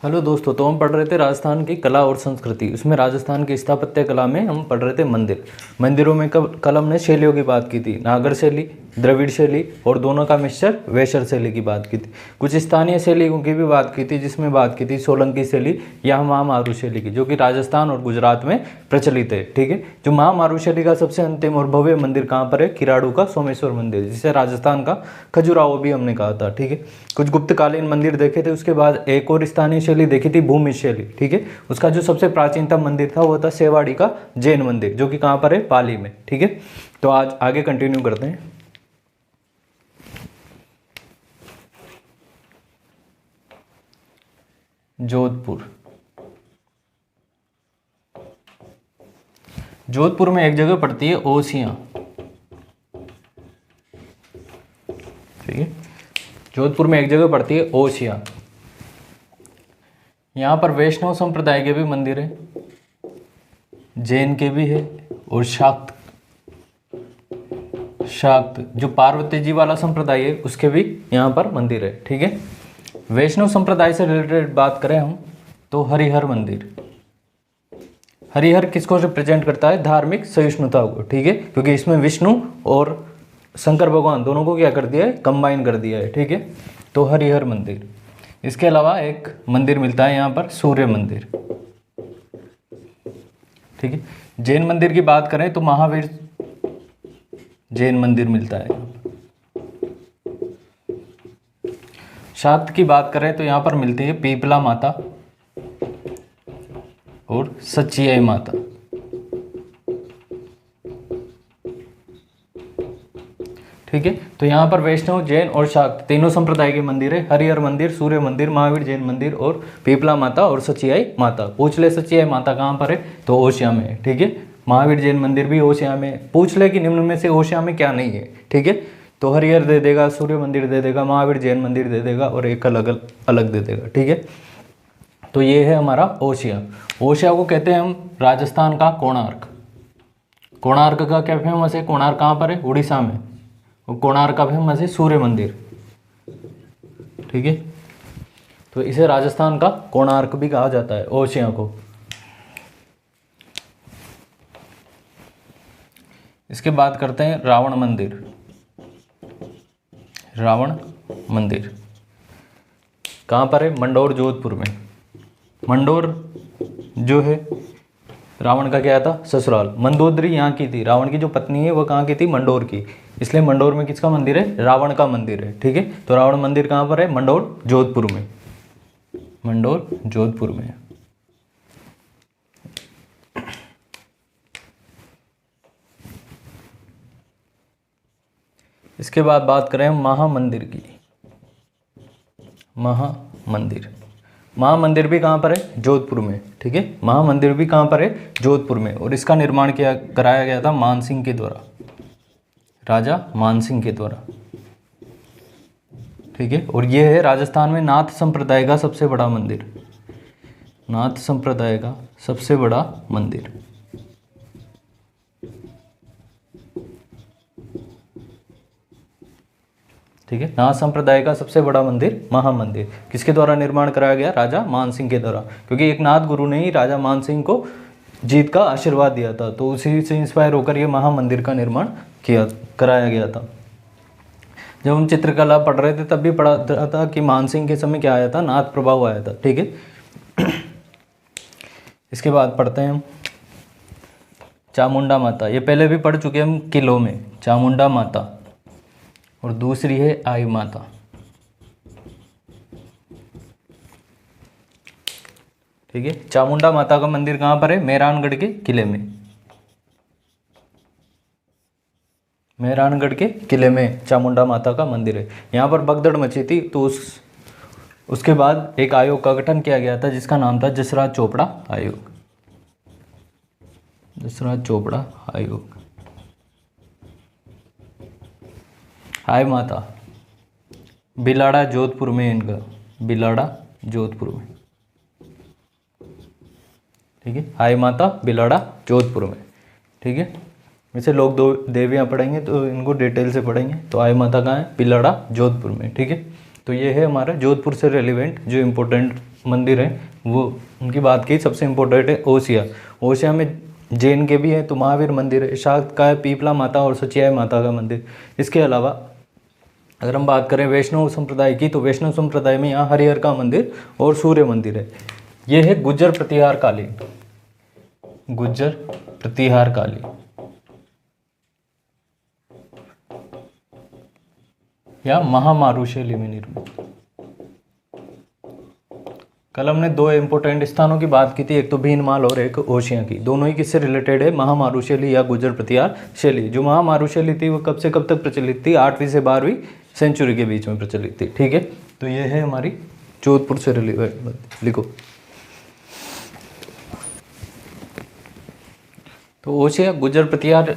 Hello दोस्तों, तो हम पढ़ रहे थे राजस्थान की कला और संस्कृति। उसमें राजस्थान की स्थापत्य कला में हम पढ़ रहे थे मंदिरों में कल हमने शैलियों की बात की थी, नागर शैली, द्रविड़ शैली और दोनों का मिक्सचर वेशर शैली की बात की थी। कुछ स्थानीय शैलियों की भी बात की थी, जिसमें बात की थी सोलंकी शैली या महामारू शैली की, जो कि राजस्थान और गुजरात में प्रचलित है। ठीक है, जो महामारू शैली का सबसे अंतिम और भव्य मंदिर कहाँ पर है? किराड़ू का सोमेश्वर मंदिर, जिसे राजस्थान का खजुराहो भी हमने कहा था। ठीक है, कुछ गुप्तकालीन मंदिर देखे थे। उसके बाद एक और स्थानीय शैली देखी थी, भूमि शैली। ठीक है, उसका जो सबसे प्राचीनतम मंदिर था वो था सेवाड़ी का जैन मंदिर, जो कि कहाँ पर है? पाली में। ठीक है, तो आज आगे कंटिन्यू करते हैं। जोधपुर। जोधपुर में एक जगह पड़ती है ओसियां। ठीक है, जोधपुर में एक जगह पड़ती है ओसियां। यहाँ पर वैष्णव संप्रदाय के भी मंदिर है, जैन के भी है और शाक्त जो पार्वती जी वाला संप्रदाय है उसके भी यहाँ पर मंदिर है। ठीक है, वैष्णव संप्रदाय से रिलेटेड बात करें हम तो हरिहर मंदिर। हरिहर किसको रिप्रेजेंट करता है? धार्मिक सहिष्णुता को। ठीक है, क्योंकि इसमें विष्णु और शंकर भगवान दोनों को क्या कर दिया है? कंबाइन कर दिया है। ठीक है, तो हरिहर मंदिर। इसके अलावा एक मंदिर मिलता है यहाँ पर, सूर्य मंदिर। ठीक है, जैन मंदिर की बात करें तो महावीर जैन मंदिर मिलता है। शाक्त की बात करें तो यहाँ पर मिलती है पीपला माता और सचियाई माता। ठीक है, तो यहाँ पर वैष्णव, जैन और शाक्त तीनों संप्रदाय के मंदिर है। हरिहर मंदिर, सूर्य मंदिर, महावीर जैन मंदिर और पीपला माता और सचियाई माता। पूछ ले सचियाई माता कहाँ पर है? तो ओसिया में है। ठीक है, महावीर जैन मंदिर भी ओसिया में है। पूछ ले कि निम्न में से ओसिया में क्या नहीं है? ठीक है, तो हरिहर दे देगा, सूर्य मंदिर दे देगा, महावीर जैन मंदिर दे देगा और एक अलग अलग दे देगा। ठीक है, तो ये है हमारा ओसिया। ओसिया को कहते हैं हम राजस्थान का कोणार्क। कोणार्क का क्या फेमस है? कोणार्क कहाँ पर है? उड़ीसा में। और कोणार्क का फेमस है सूर्य मंदिर। ठीक है, तो इसे राजस्थान का कोणार्क भी कहा जाता है, ओसिया को। इसके बाद करते हैं रावण मंदिर। रावण मंदिर कहाँ पर है? मंडौर, जोधपुर में। मंडौर जो है रावण का क्या था? ससुराल। मंदोदरी यहाँ की थी, रावण की जो पत्नी है वो कहाँ की थी? मंडौर की। इसलिए मंडौर में किसका मंदिर है? रावण का मंदिर है। ठीक है, तो रावण मंदिर कहाँ पर है? मंडौर, जोधपुर में। मंडौर, जोधपुर में। इसके बाद बात करें हम महामंदिर की। महामंदिर। महामंदिर भी कहाँ पर है? जोधपुर में। ठीक है, महामंदिर भी कहाँ पर है? जोधपुर में। और इसका निर्माण कराया गया था मानसिंह के द्वारा, राजा मानसिंह के द्वारा। ठीक है, और ये है राजस्थान में नाथ संप्रदाय का सबसे बड़ा मंदिर। नाथ संप्रदाय का सबसे बड़ा मंदिर। ठीक है, नाथ संप्रदाय का सबसे बड़ा मंदिर महामंदिर। किसके द्वारा निर्माण कराया गया? राजा मानसिंह के द्वारा, क्योंकि एक नाथ गुरु ने ही राजा मानसिंह को जीत का आशीर्वाद दिया था, तो उसी से इंस्पायर होकर ये महामंदिर का निर्माण कराया गया था। जब हम चित्रकला पढ़ रहे थे तब भी पढ़ा था कि मानसिंह के समय क्या आया था? नाथ प्रभाव आया था। ठीक है, इसके बाद पढ़ते हैं हम चामुंडा माता। ये पहले भी पढ़ चुके हम किलों में, चामुंडा माता। और दूसरी है आई माता। ठीक है, चामुंडा माता का मंदिर कहाँ पर है? मेहरानगढ़ के किले में। मेहरानगढ़ के किले में चामुंडा माता का मंदिर है। यहाँ पर भगदड़ मची थी, तो उसके बाद एक आयोग का गठन किया गया था, जिसका नाम था जसराज चोपड़ा आयोग। जसराज चोपड़ा आयोग। हाय माता, बिलाड़ा, जोधपुर में इनका। बिलाड़ा, जोधपुर में। ठीक है, हाय माता, बिलाड़ा, जोधपुर में। ठीक है, वैसे लोग दो देवियाँ पढ़ेंगे तो इनको डिटेल से पढ़ेंगे। तो आई माता कहाँ है? बिलाड़ा, जोधपुर में। ठीक है, तो ये है हमारा जोधपुर से रेलिवेंट जो इम्पोर्टेंट मंदिर है, वो उनकी बात की। सबसे इम्पोर्टेंट है ओसिया। ओसिया में जैन के भी है, तो महावीर मंदिर है, शाक्त का है, पीपला माता और सचियाई माता का मंदिर। इसके अलावा अगर हम बात करें वैष्णव संप्रदाय की, तो वैष्णव संप्रदाय में यहाँ हरिहर का मंदिर और सूर्य मंदिर है। ये है गुज्जर प्रतिहार काली, गुज्जर प्रतिहार काली या महामारुशैली में निर्मित। कल हमने दो इम्पोर्टेंट स्थानों की बात की थी, एक तो भीनमाल और एक ओशिया की। दोनों ही किससे रिलेटेड है? महामारुशैली या गुज्जर प्रतिहार शैली। जो महामारुशैली थी वो कब से कब तक प्रचलित थी? 8वीं से 12वीं सेंचुरी के बीच में प्रचलित थी। ठीक है, तो ये है हमारी जोधपुर से रिलेटेड। लिखो, तो ओशिया गुज्जर प्रतिहार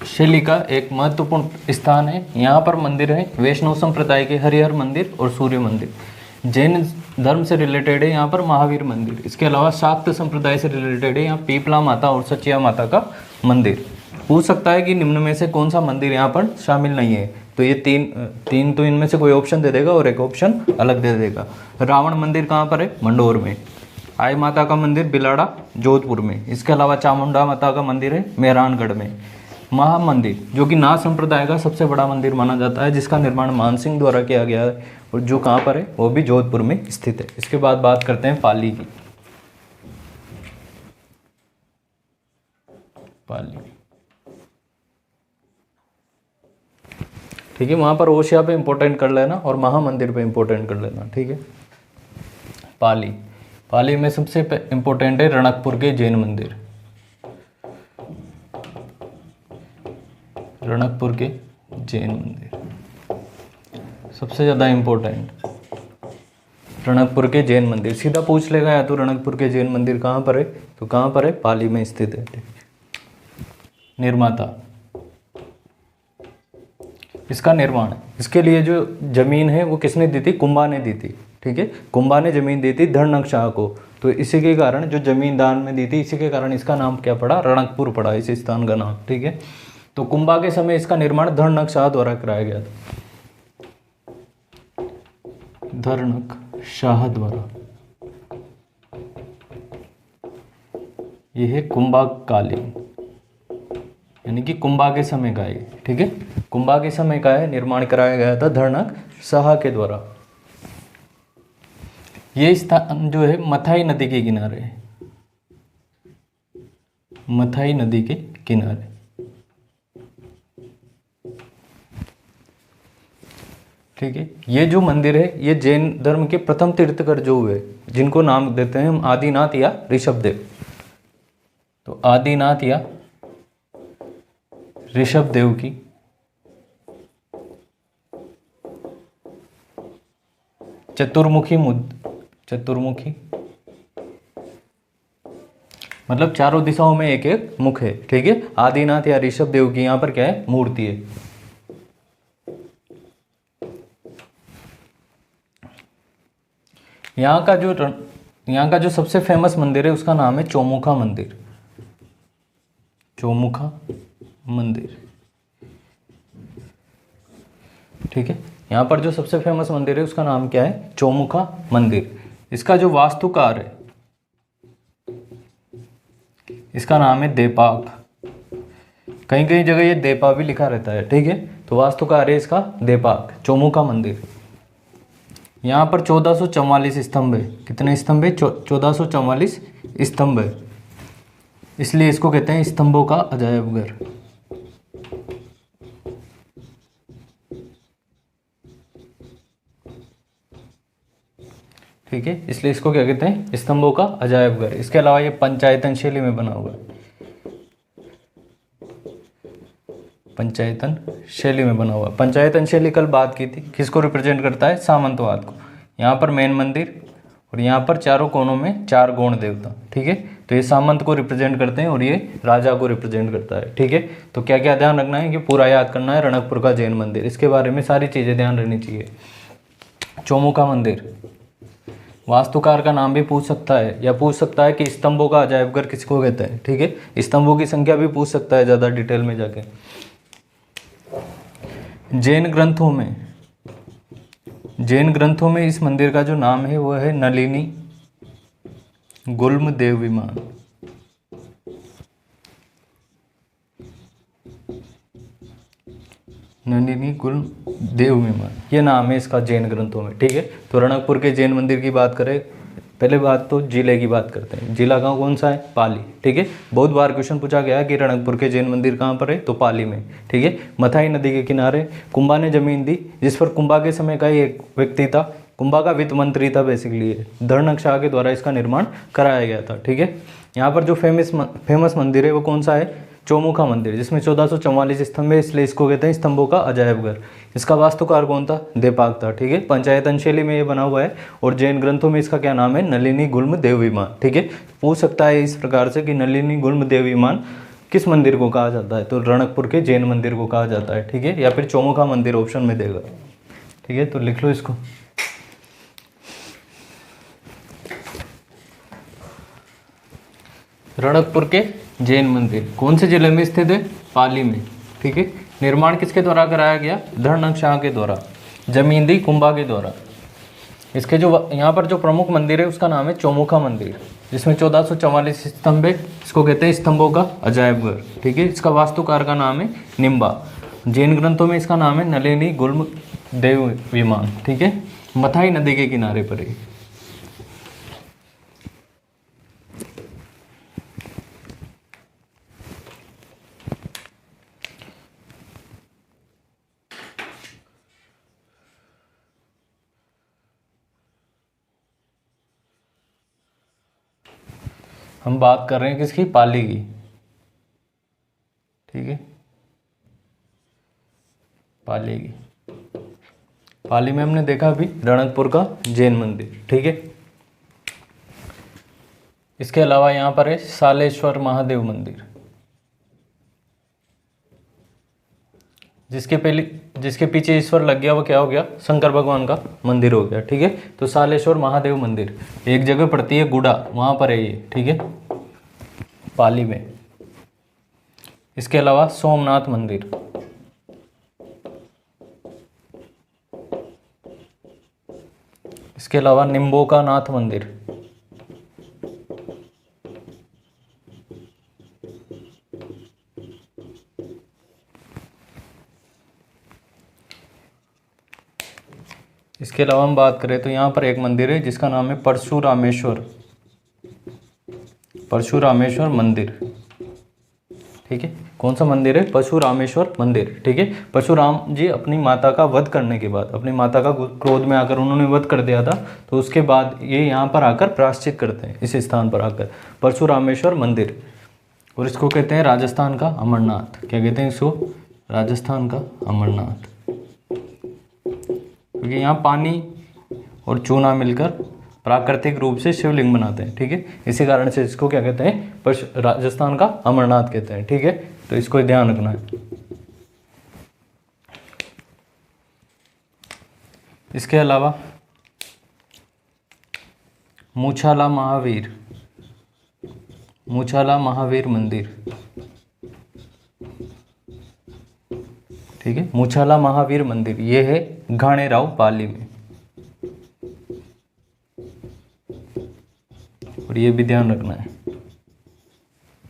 शैली का एक महत्वपूर्ण स्थान है। यहाँ पर मंदिर है वैष्णव संप्रदाय के हरिहर मंदिर और सूर्य मंदिर। जैन धर्म से रिलेटेड है यहाँ पर महावीर मंदिर। इसके अलावा शाक्त संप्रदाय से रिलेटेड है यहाँ पीपला माता और सचिया माता का मंदिर। पूछ सकता है कि निम्न में से कौन सा मंदिर यहाँ पर शामिल नहीं है, तो ये तीन तो इनमें से कोई ऑप्शन दे देगा और एक ऑप्शन अलग दे देगा। रावण मंदिर कहाँ पर है? मंडोर में। आई माता का मंदिर बिलाड़ा जोधपुर में। इसके अलावा चामुंडा माता का मंदिर है मेहरानगढ़ में। महा मंदिर जो कि नाथ संप्रदाय का सबसे बड़ा मंदिर माना जाता है, जिसका निर्माण मानसिंह द्वारा किया गया है और जो कहाँ पर है? वो भी जोधपुर में स्थित है। इसके बाद बात करते हैं पाली की। पाली, ठीक है, वहाँ पर ओशिया पे इंपॉर्टेंट कर लेना और महामंदिर पे इंपॉर्टेंट कर लेना। ठीक है, पाली, पाली में सबसे इंपॉर्टेंट है रणकपुर के जैन मंदिर। रणकपुर के जैन मंदिर सबसे ज़्यादा इम्पोर्टेंट, रणकपुर के जैन मंदिर। सीधा पूछ लेगा या तो रणकपुर के जैन मंदिर कहाँ पर है, तो कहाँ पर है? पाली में स्थित है। निर्माता, इसका निर्माण, इसके लिए जो जमीन है वो किसने दी थी? कुंभा ने दी थी। ठीक है, कुंभा ने जमीन दी थी धरणक शाह को। तो इसी के कारण जो जमीन दान में दी थी, इसी के कारण इसका नाम क्या पड़ा? रणकपुर पड़ा इस स्थान का नाम। ठीक है, तो कुंभा के समय इसका निर्माण धरणक शाह द्वारा कराया गया था। धरणक शाह द्वारा। यह है कुंभा कालीन, यानी कि कुंभा के समय का है। ठीक है, कुंभा के समय का है, निर्माण कराया गया था धरणक शाह के द्वारा। ये स्थान जो है मथाई नदी के किनारे है, मथाई नदी के किनारे। ठीक है, ये जो मंदिर है ये जैन धर्म के प्रथम तीर्थकर जो हुए, जिनको नाम देते हैं हम आदिनाथ या ऋषभदेव। तो आदिनाथ या ऋषभदेव की चतुर्मुखी मतलब चारों दिशाओं में एक एक मुख है। ठीक है, आदिनाथ या ऋषभदेव की यहाँ पर क्या है? मूर्ति है। यहाँ का जो सबसे फेमस मंदिर है उसका नाम है चौमुखा मंदिर। चौमुखा मंदिर, ठीक है, यहाँ पर जो सबसे फेमस मंदिर है उसका नाम क्या है? चौमुखा मंदिर। इसका जो वास्तुकार है इसका नाम है देपाक। कहीं कहीं जगह ये देपा भी लिखा रहता है। ठीक है, तो वास्तुकार है इसका देपाक। चौमुखा मंदिर, यहाँ पर 1444 स्तंभ है। कितने स्तंभ है? 1444 स्तंभ है, इसलिए इसको कहते हैं स्तंभों का अजायब घर। ठीक है, इसलिए इसको क्या कहते हैं? स्तंभों का अजायब घर। इसके अलावा ये पंचायतन शैली में बना हुआ है, पंचायतन शैली में बना हुआ। पंचायतन शैली कल बात की थी, किसको रिप्रेजेंट करता है? सामंतवाद को। यहाँ पर मेन मंदिर और यहाँ पर चारों कोनों में 4 गौण देवता। ठीक है, तो ये सामंत को रिप्रेजेंट करते हैं और ये राजा को रिप्रेजेंट करता है। ठीक है, तो क्या क्या ध्यान रखना है कि पूरा याद करना है। रणकपुर का जैन मंदिर, इसके बारे में सारी चीज़ें ध्यान रहनी चाहिए। चौमुखा मंदिर, वास्तुकार का नाम भी पूछ सकता है, या पूछ सकता है कि स्तंभों का अजायबघर किसको कहते हैं। ठीक है, स्तंभों की संख्या भी पूछ सकता है ज़्यादा डिटेल में जाके। जैन ग्रंथों में जैन ग्रंथों में इस मंदिर का जो नाम है वो है नलिनी गुल्म देव विमान। नलिनी गुल्म देव विमान, ये नाम है इसका जैन ग्रंथों में। ठीक है, तो रणकपुर के जैन मंदिर की बात करें, पहले बात तो जिले की बात करते हैं। जिला गांव कौन सा है? पाली। ठीक है, बहुत बार क्वेश्चन पूछा गया कि रणकपुर के जैन मंदिर कहाँ पर है, तो पाली में। ठीक है, मथाई नदी के किनारे कुंभा ने जमीन दी, जिस पर कुंभा के समय का ही एक व्यक्ति था, कुंभा का वित्त मंत्री था बेसिकली, धर्मनक शाह के द्वारा इसका निर्माण कराया गया था। ठीक है, यहाँ पर जो फेमस मंदिर है वो कौन सा है? चौमुखा मंदिर, जिसमें 1444 स्तंभ है, इसलिए इसको कहते हैं स्तंभों का अजायब घर। इसका वास्तुकार कौन था? देपाक था। ठीक है, पंचायतन शैली में ये बना हुआ है और जैन ग्रंथों में इसका क्या नाम है? नलिनी गुल्म देव विमान। ठीक है, पूछ सकता है इस प्रकार से कि नलिनी गुल्म देव विमान किस मंदिर को कहा जाता है, तो रणकपुर के जैन मंदिर को कहा जाता है। ठीक है, या फिर चौमुखा मंदिर ऑप्शन में देगा। ठीक है, तो लिख लो इसको। रणकपुर के जैन मंदिर कौन से जिले में स्थित है? पाली में। ठीक है, निर्माण किसके द्वारा कराया गया? धर्मनक शाह के द्वारा, जमीन दी कुंभा के द्वारा। इसके जो यहाँ पर जो प्रमुख मंदिर है उसका नाम है चौमुखा मंदिर, जिसमें 1444 स्तंभ है, इसको कहते हैं स्तंभों का अजायब घर। ठीक है, इसका वास्तुकार का नाम है निम्बा। जैन ग्रंथों में इसका नाम है नलिनी गुल्म देव विमान। ठीक है, मथाई नदी के किनारे पर है। हम बात कर रहे हैं किसकी? पाली की। ठीक है, पाली की। पाली में हमने देखा अभी रणकपुर का जैन मंदिर। ठीक है, इसके अलावा यहाँ पर है सालेश्वर महादेव मंदिर, जिसके पीछे ईश्वर लग गया वो क्या हो गया? शंकर भगवान का मंदिर हो गया। ठीक है, तो सालेश्वर महादेव मंदिर एक जगह पड़ती है गुड़ा, वहाँ पर है ये। ठीक है, पाली में। इसके अलावा सोमनाथ मंदिर, इसके अलावा निम्बोका नाथ मंदिर, इसके अलावा हम बात करें तो यहाँ पर एक मंदिर है जिसका नाम है परशुरामेश्वर मंदिर। ठीक है, कौन सा मंदिर है? परशुरामेश्वर मंदिर। ठीक है, परशुराम जी अपनी माता का वध करने के बाद, अपनी माता का क्रोध में आकर उन्होंने वध कर दिया था, तो उसके बाद ये यहाँ पर आकर प्रायश्चित करते हैं, इस स्थान पर आकर परशुरामेश्वर मंदिर। और इसको कहते हैं राजस्थान का अमरनाथ। क्या कहते हैं इसको? राजस्थान का अमरनाथ, क्योंकि यहाँ पानी और चूना मिलकर प्राकृतिक रूप से शिवलिंग बनाते हैं। ठीक है, इसी कारण से इसको क्या कहते हैं? राजस्थान का अमरनाथ कहते हैं। ठीक है, तो इसको ध्यान रखना है। इसके अलावा मूछाला महावीर मंदिर। ठीक है, मूछाला महावीर मंदिर ये है घाणेराव पाली में, और ये भी ध्यान रखना है।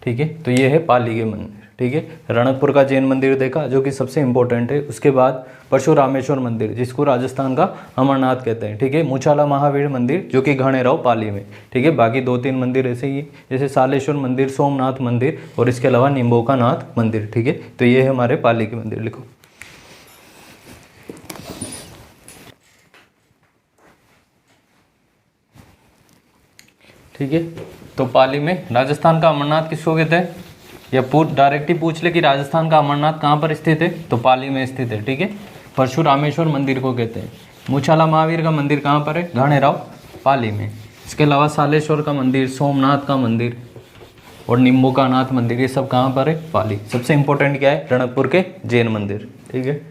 ठीक है, तो ये है पाली के मंदिर। ठीक है, रणकपुर का जैन मंदिर देखा जो कि सबसे इंपॉर्टेंट है। उसके बाद परशुरामेश्वर मंदिर, जिसको राजस्थान का अमरनाथ कहते हैं। ठीक है, मूछाला महावीर मंदिर जो कि घाणेराव पाली में। ठीक है, बाकी 2-3 मंदिर ऐसे ही जैसे सालेश्वर मंदिर, सोमनाथ मंदिर और इसके अलावा निम्बोका नाथ मंदिर। ठीक है, तो ये है हमारे पाली के मंदिर। लिखो। ठीक है, तो पाली में राजस्थान का अमरनाथ किसको कहते हैं? या डायरेक्ट ही पूछ ले कि राजस्थान का अमरनाथ कहाँ पर स्थित है, तो पाली में स्थित है। ठीक है, परशुरामेश्वर मंदिर को कहते हैं। मूछाला महावीर का मंदिर कहाँ पर है? घाणेराव पाली में। इसके अलावा सालेश्वर का मंदिर, सोमनाथ का मंदिर और निम्बोका नाथ मंदिर, ये सब कहाँ पर है? पाली। सबसे इंपॉर्टेंट क्या है? रणकपुर के जैन मंदिर। ठीक है,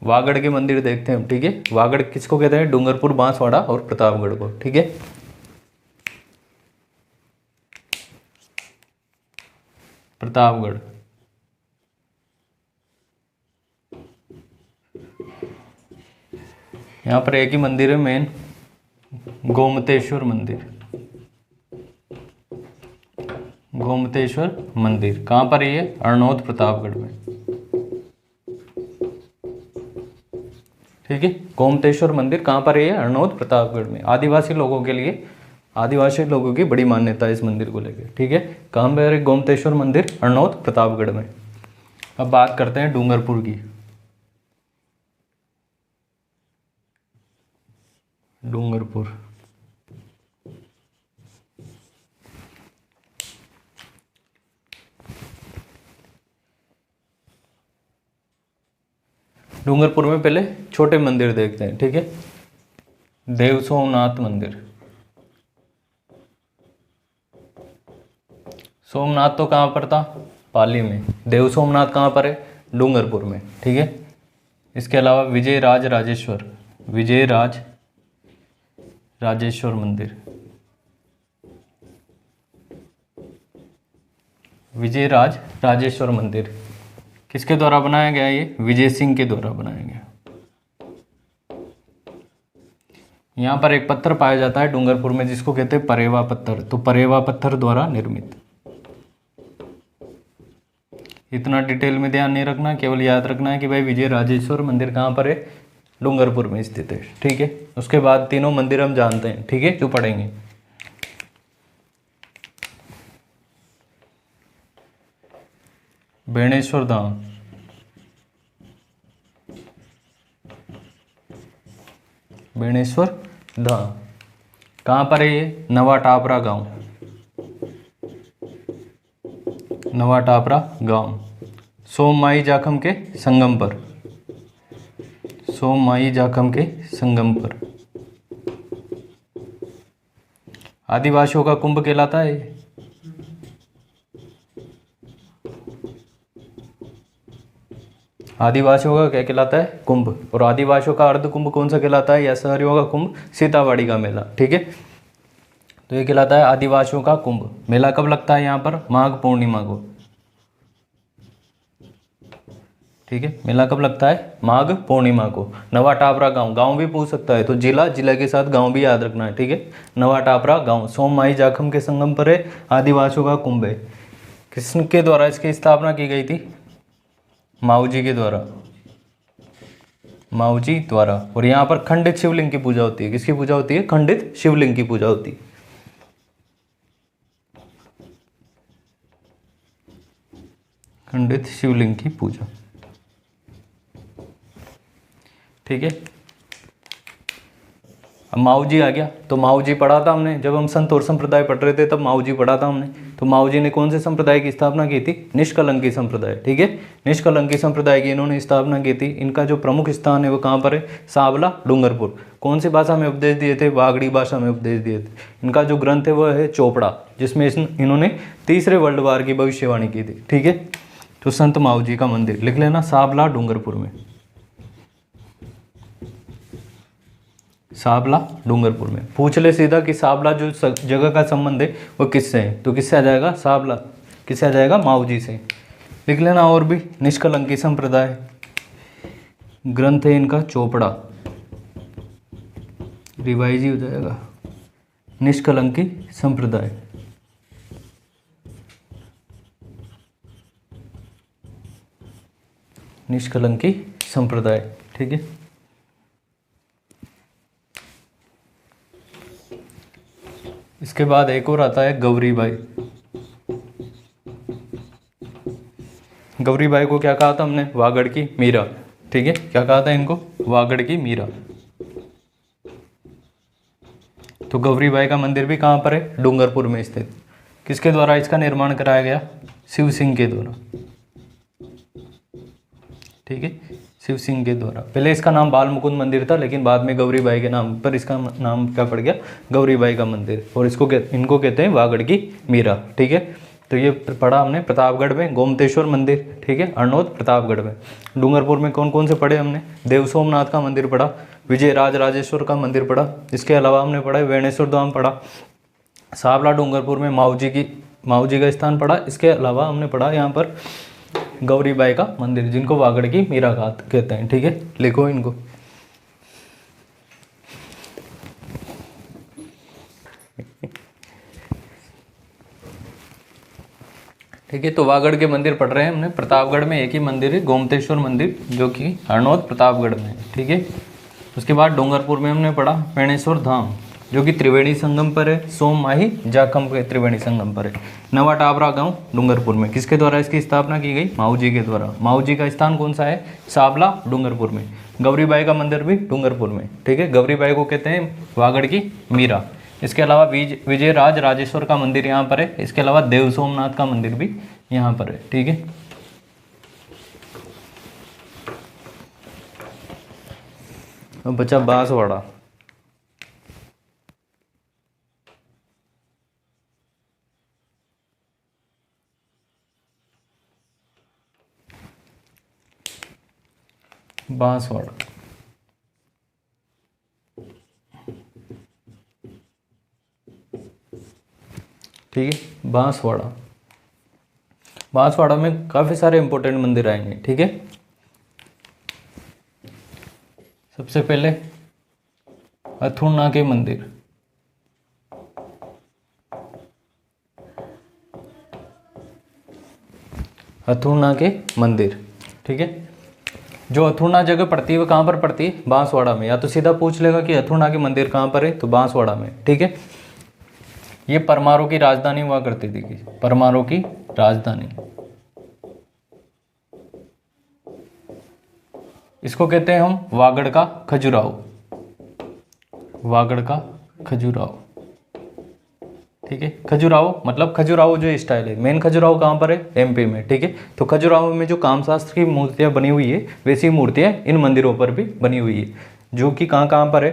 वागड़ के मंदिर देखते हैं। ठीक है, वागड़ किसको कहते हैं? डूंगरपुर, बांसवाड़ा और प्रतापगढ़ को। ठीक है, प्रतापगढ़। यहाँ पर एक ही मंदिर है मेन, गोमतेश्वर मंदिर। गोमतेश्वर मंदिर कहाँ पर है ये? अरनोद प्रतापगढ़ में। ठीक है, गोमतेश्वर मंदिर कहाँ पर है ये? अरनोद प्रतापगढ़ में। आदिवासी लोगों के लिए, आदिवासी लोगों की बड़ी मान्यता है इस मंदिर को लेकर। ठीक है, कहाँ पर है? गोमतेश्वर मंदिर, अरनोद प्रतापगढ़ में। अब बात करते हैं डूंगरपुर की। डूंगरपुर डूंगरपुर में पहले छोटे मंदिर देखते हैं। ठीक है, देव सोमनाथ मंदिर। सोमनाथ तो कहाँ पर था? पाली में। देव सोमनाथ कहाँ पर है? डूंगरपुर में। ठीक है, इसके अलावा विजय राज राजेश्वर, विजय राज राजेश्वर मंदिर। विजय राज राजेश्वर मंदिर किसके द्वारा बनाया गया? ये विजय सिंह के द्वारा बनाया गया। यहाँ पर एक पत्थर पाया जाता है डूंगरपुर में जिसको कहते हैं परेवा पत्थर। तो परेवा पत्थर द्वारा निर्मित। इतना डिटेल में ध्यान नहीं रखना, केवल याद रखना है कि भाई विजय राजेश्वर मंदिर कहाँ पर है? डूंगरपुर में स्थित है। ठीक है, उसके बाद तीनों मंदिर हम जानते हैं। ठीक है, जो पढ़ेंगे। बेणेश्वर धाम, बेणेश्वर धाम कहाँ पर है ये? नवा टापरा गांव, नवा टापरा गांव। सोममाई जाखम के संगम पर, सोममाई जाखम के संगम पर। आदिवासियों का कुंभ कहलाता है। आदिवासियों का क्या कहलाता है? कुंभ। और आदिवासियों का अर्ध कुंभ कौन सा कहलाता है? या शहरियों का कुंभ सीतावाड़ी का मेला। ठीक है, तो ये कहलाता है आदिवासियों का कुंभ। मेला कब लगता है यहाँ पर? माघ पूर्णिमा को। ठीक है, मेला कब लगता है? माघ पूर्णिमा को। नवा टापरा गांव, गांव भी पूछ सकता है तो जिला, जिला के साथ गांव भी याद रखना है। ठीक है, नवा टापरा गांव सोममाई जाखम के संगम पर है। आदिवासियों का कुंभ है। किसके द्वारा इसकी स्थापना की गई थी? माऊजी के द्वारा, माऊजी द्वारा। और यहाँ पर खंडित शिवलिंग की पूजा होती है। किसकी पूजा होती है? खंडित शिवलिंग की पूजा होती है। खंडित शिवलिंग की पूजा। ठीक है, अब माऊजी आ गया। तो माऊजी पढ़ा था हमने जब हम संत और संप्रदाय पढ़ रहे थे, तब माऊजी पढ़ा था हमने। तो माऊजी ने कौन से संप्रदाय की स्थापना की थी? निष्कलंकी संप्रदाय। ठीक है, निष्कलंकी संप्रदाय की इन्होंने स्थापना की थी। इनका जो प्रमुख स्थान है वो कहाँ पर है? सांवला, डूंगरपुर। कौन सी भाषा में उपदेश दिए थे? वागड़ी भाषा में उपदेश दिए थे। इनका जो ग्रंथ है वो है चोपड़ा, जिसमें इन्होंने तीसरे वर्ल्ड वार की भविष्यवाणी की थी। ठीक है, तो संत माऊजी का मंदिर लिख लेना, सांवला डूंगरपुर में। सांवला डूंगरपुर में। पूछ ले सीधा कि सांवला जो जगह का संबंध है वो किससे है? तो किससे आ जाएगा? सांवला किससे आ जाएगा? माऊजी से। लिख लेना और भी, निष्कलंकी संप्रदाय, ग्रंथ है इनका चोपड़ा, रिवाइज ही हो जाएगा, निष्कलंकी संप्रदाय। निष्कलंकी संप्रदाय। ठीक है, इसके बाद एक और आता है गौरीबाई। गौरीबाई को क्या कहा था हमने? वागड़ की मीरा। ठीक है, क्या कहा था इनको? वागड़ की मीरा। तो गौरीबाई का मंदिर भी कहाँ पर है? डूंगरपुर में स्थित। किसके द्वारा इसका निर्माण कराया गया? शिव सिंह के द्वारा। ठीक है, शिव सिंह के द्वारा। पहले इसका नाम बाल मुकुंद मंदिर था, लेकिन बाद में गौरीबाई के नाम पर इसका नाम क्या पड़ गया? गौरीबाई का मंदिर। और इनको कहते हैं वागड़ की मीरा। ठीक है, तो ये पढ़ा हमने प्रतापगढ़ में गोमतेश्वर मंदिर। ठीक है, अरनोद प्रतापगढ़ में। डूंगरपुर में कौन कौन से पढ़े हमने? देव सोमनाथ का मंदिर पढ़ा, विजय राज राजेश्वर का मंदिर पढ़ा, इसके अलावा हमने पढ़ा वेणेश्वर धाम पढ़ा, सांवला डूंगरपुर में माऊजी का स्थान पढ़ा। इसके अलावा हमने पढ़ा यहाँ पर गौरीबाई का मंदिर, जिनको वागड़ की मीरा कहते हैं। ठीक है, लिखो इनको। ठीक है। तो वागड़ के मंदिर पढ़ रहे हैं हमने। प्रतापगढ़ में एक ही मंदिर है, गोमतेश्वर मंदिर, जो कि हरनौत प्रतापगढ़ में है। ठीक है। उसके बाद डूंगरपुर में हमने पढ़ा पेणेश्वर धाम, जो कि त्रिवेणी संगम पर है, सोम माही जाखम के त्रिवेणी संगम पर है। नवा टाबरा गांव डूंगरपुर में, किसके द्वारा इसकी स्थापना की गई? माऊ जी के द्वारा। माऊ जी का स्थान कौन सा है? साबला डूंगरपुर में। गौरीबाई का मंदिर भी डूंगरपुर में। ठीक है। गौरीबाई को कहते हैं वागड़ की मीरा। इसके अलावा विजय राज राजेश्वर का मंदिर यहाँ पर है। इसके अलावा देव सोमनाथ का मंदिर भी यहाँ पर है। ठीक है। अब बचा बांसवाड़ा। बांसवाड़ा, ठीक है। बांसवाड़ा, बांसवाड़ा में काफ़ी सारे इंपॉर्टेंट मंदिर आएंगे। ठीक है। सबसे पहले अथुर्ना के मंदिर, अथुर्ना के मंदिर। ठीक है। जो अथुर्ना जगह पड़ती है वो कहाँ पर पड़ती है? बांसवाड़ा में। या तो सीधा पूछ लेगा कि अथुर्ना के मंदिर कहाँ पर है, तो बांसवाड़ा में। ठीक है। ये परमारों की राजधानी हुआ करती थी। परमारों की राजधानी, इसको कहते हैं हम वागड़ का खजुराहो, वागड़ का खजुराहो। ठीक है। खजुराहो मतलब खजुराहो जो स्टाइल है, मेन खजुराहो कहाँ पर है? एमपी में। ठीक है। तो खजुराहो में जो कामशास्त्र की मूर्तियाँ बनी हुई है, वैसी मूर्तियाँ इन मंदिरों पर भी बनी हुई है, जो कि कहाँ कहाँ पर है?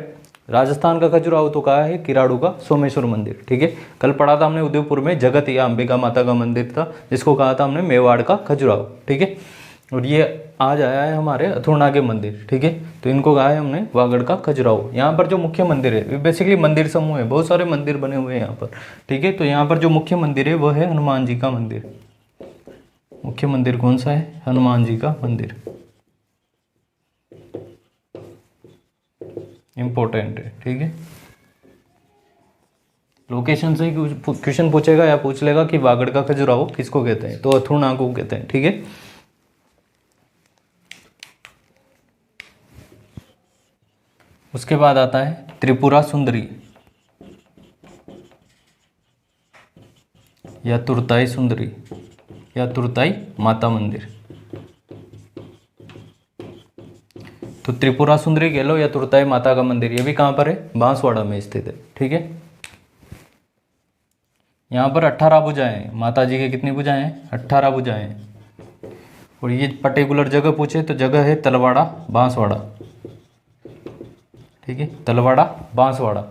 राजस्थान का खजुराहो तो कहा है किराड़ू का सोमेश्वर मंदिर। ठीक है। कल पढ़ा था हमने उदयपुर में जगत या अंबिका माता का मंदिर था, जिसको कहा था हमने मेवाड़ का खजुराहो। ठीक है। और ये आज आया है हमारे अथुर्ना के मंदिर। ठीक है। तो इनको कहा है हमने वागड़ का खजुराहो। यहाँ पर जो मुख्य मंदिर है, बेसिकली मंदिर समूह है, बहुत सारे मंदिर बने हुए हैं यहाँ पर। ठीक है। तो यहाँ पर जो मुख्य मंदिर है वो है हनुमान जी का मंदिर। मुख्य मंदिर कौन सा है? हनुमान जी का मंदिर। इम्पोर्टेंट है। ठीक है। लोकेशन से क्वेश्चन पूछेगा या पूछ लेगा कि वागड़ का खजुराहो किसको कहते हैं, तो अथुर्ना को कहते हैं। ठीक है। उसके बाद आता है त्रिपुरा सुंदरी या तुरताई सुंदरी या तुरताई माता मंदिर। तो त्रिपुरा सुंदरी कह लो या तुरताई माता का मंदिर, ये भी कहाँ पर है? बांसवाड़ा में स्थित है। ठीक है। यहाँ पर 18 भुजाएं हैं। माता जी के कितनी भुजाएं हैं? 18 भुजाएं हैं। और ये पर्टिकुलर जगह पूछे तो जगह है तलवाड़ा बांसवाड़ा। ठीक है। तलवाड़ा बांसवाड़ा।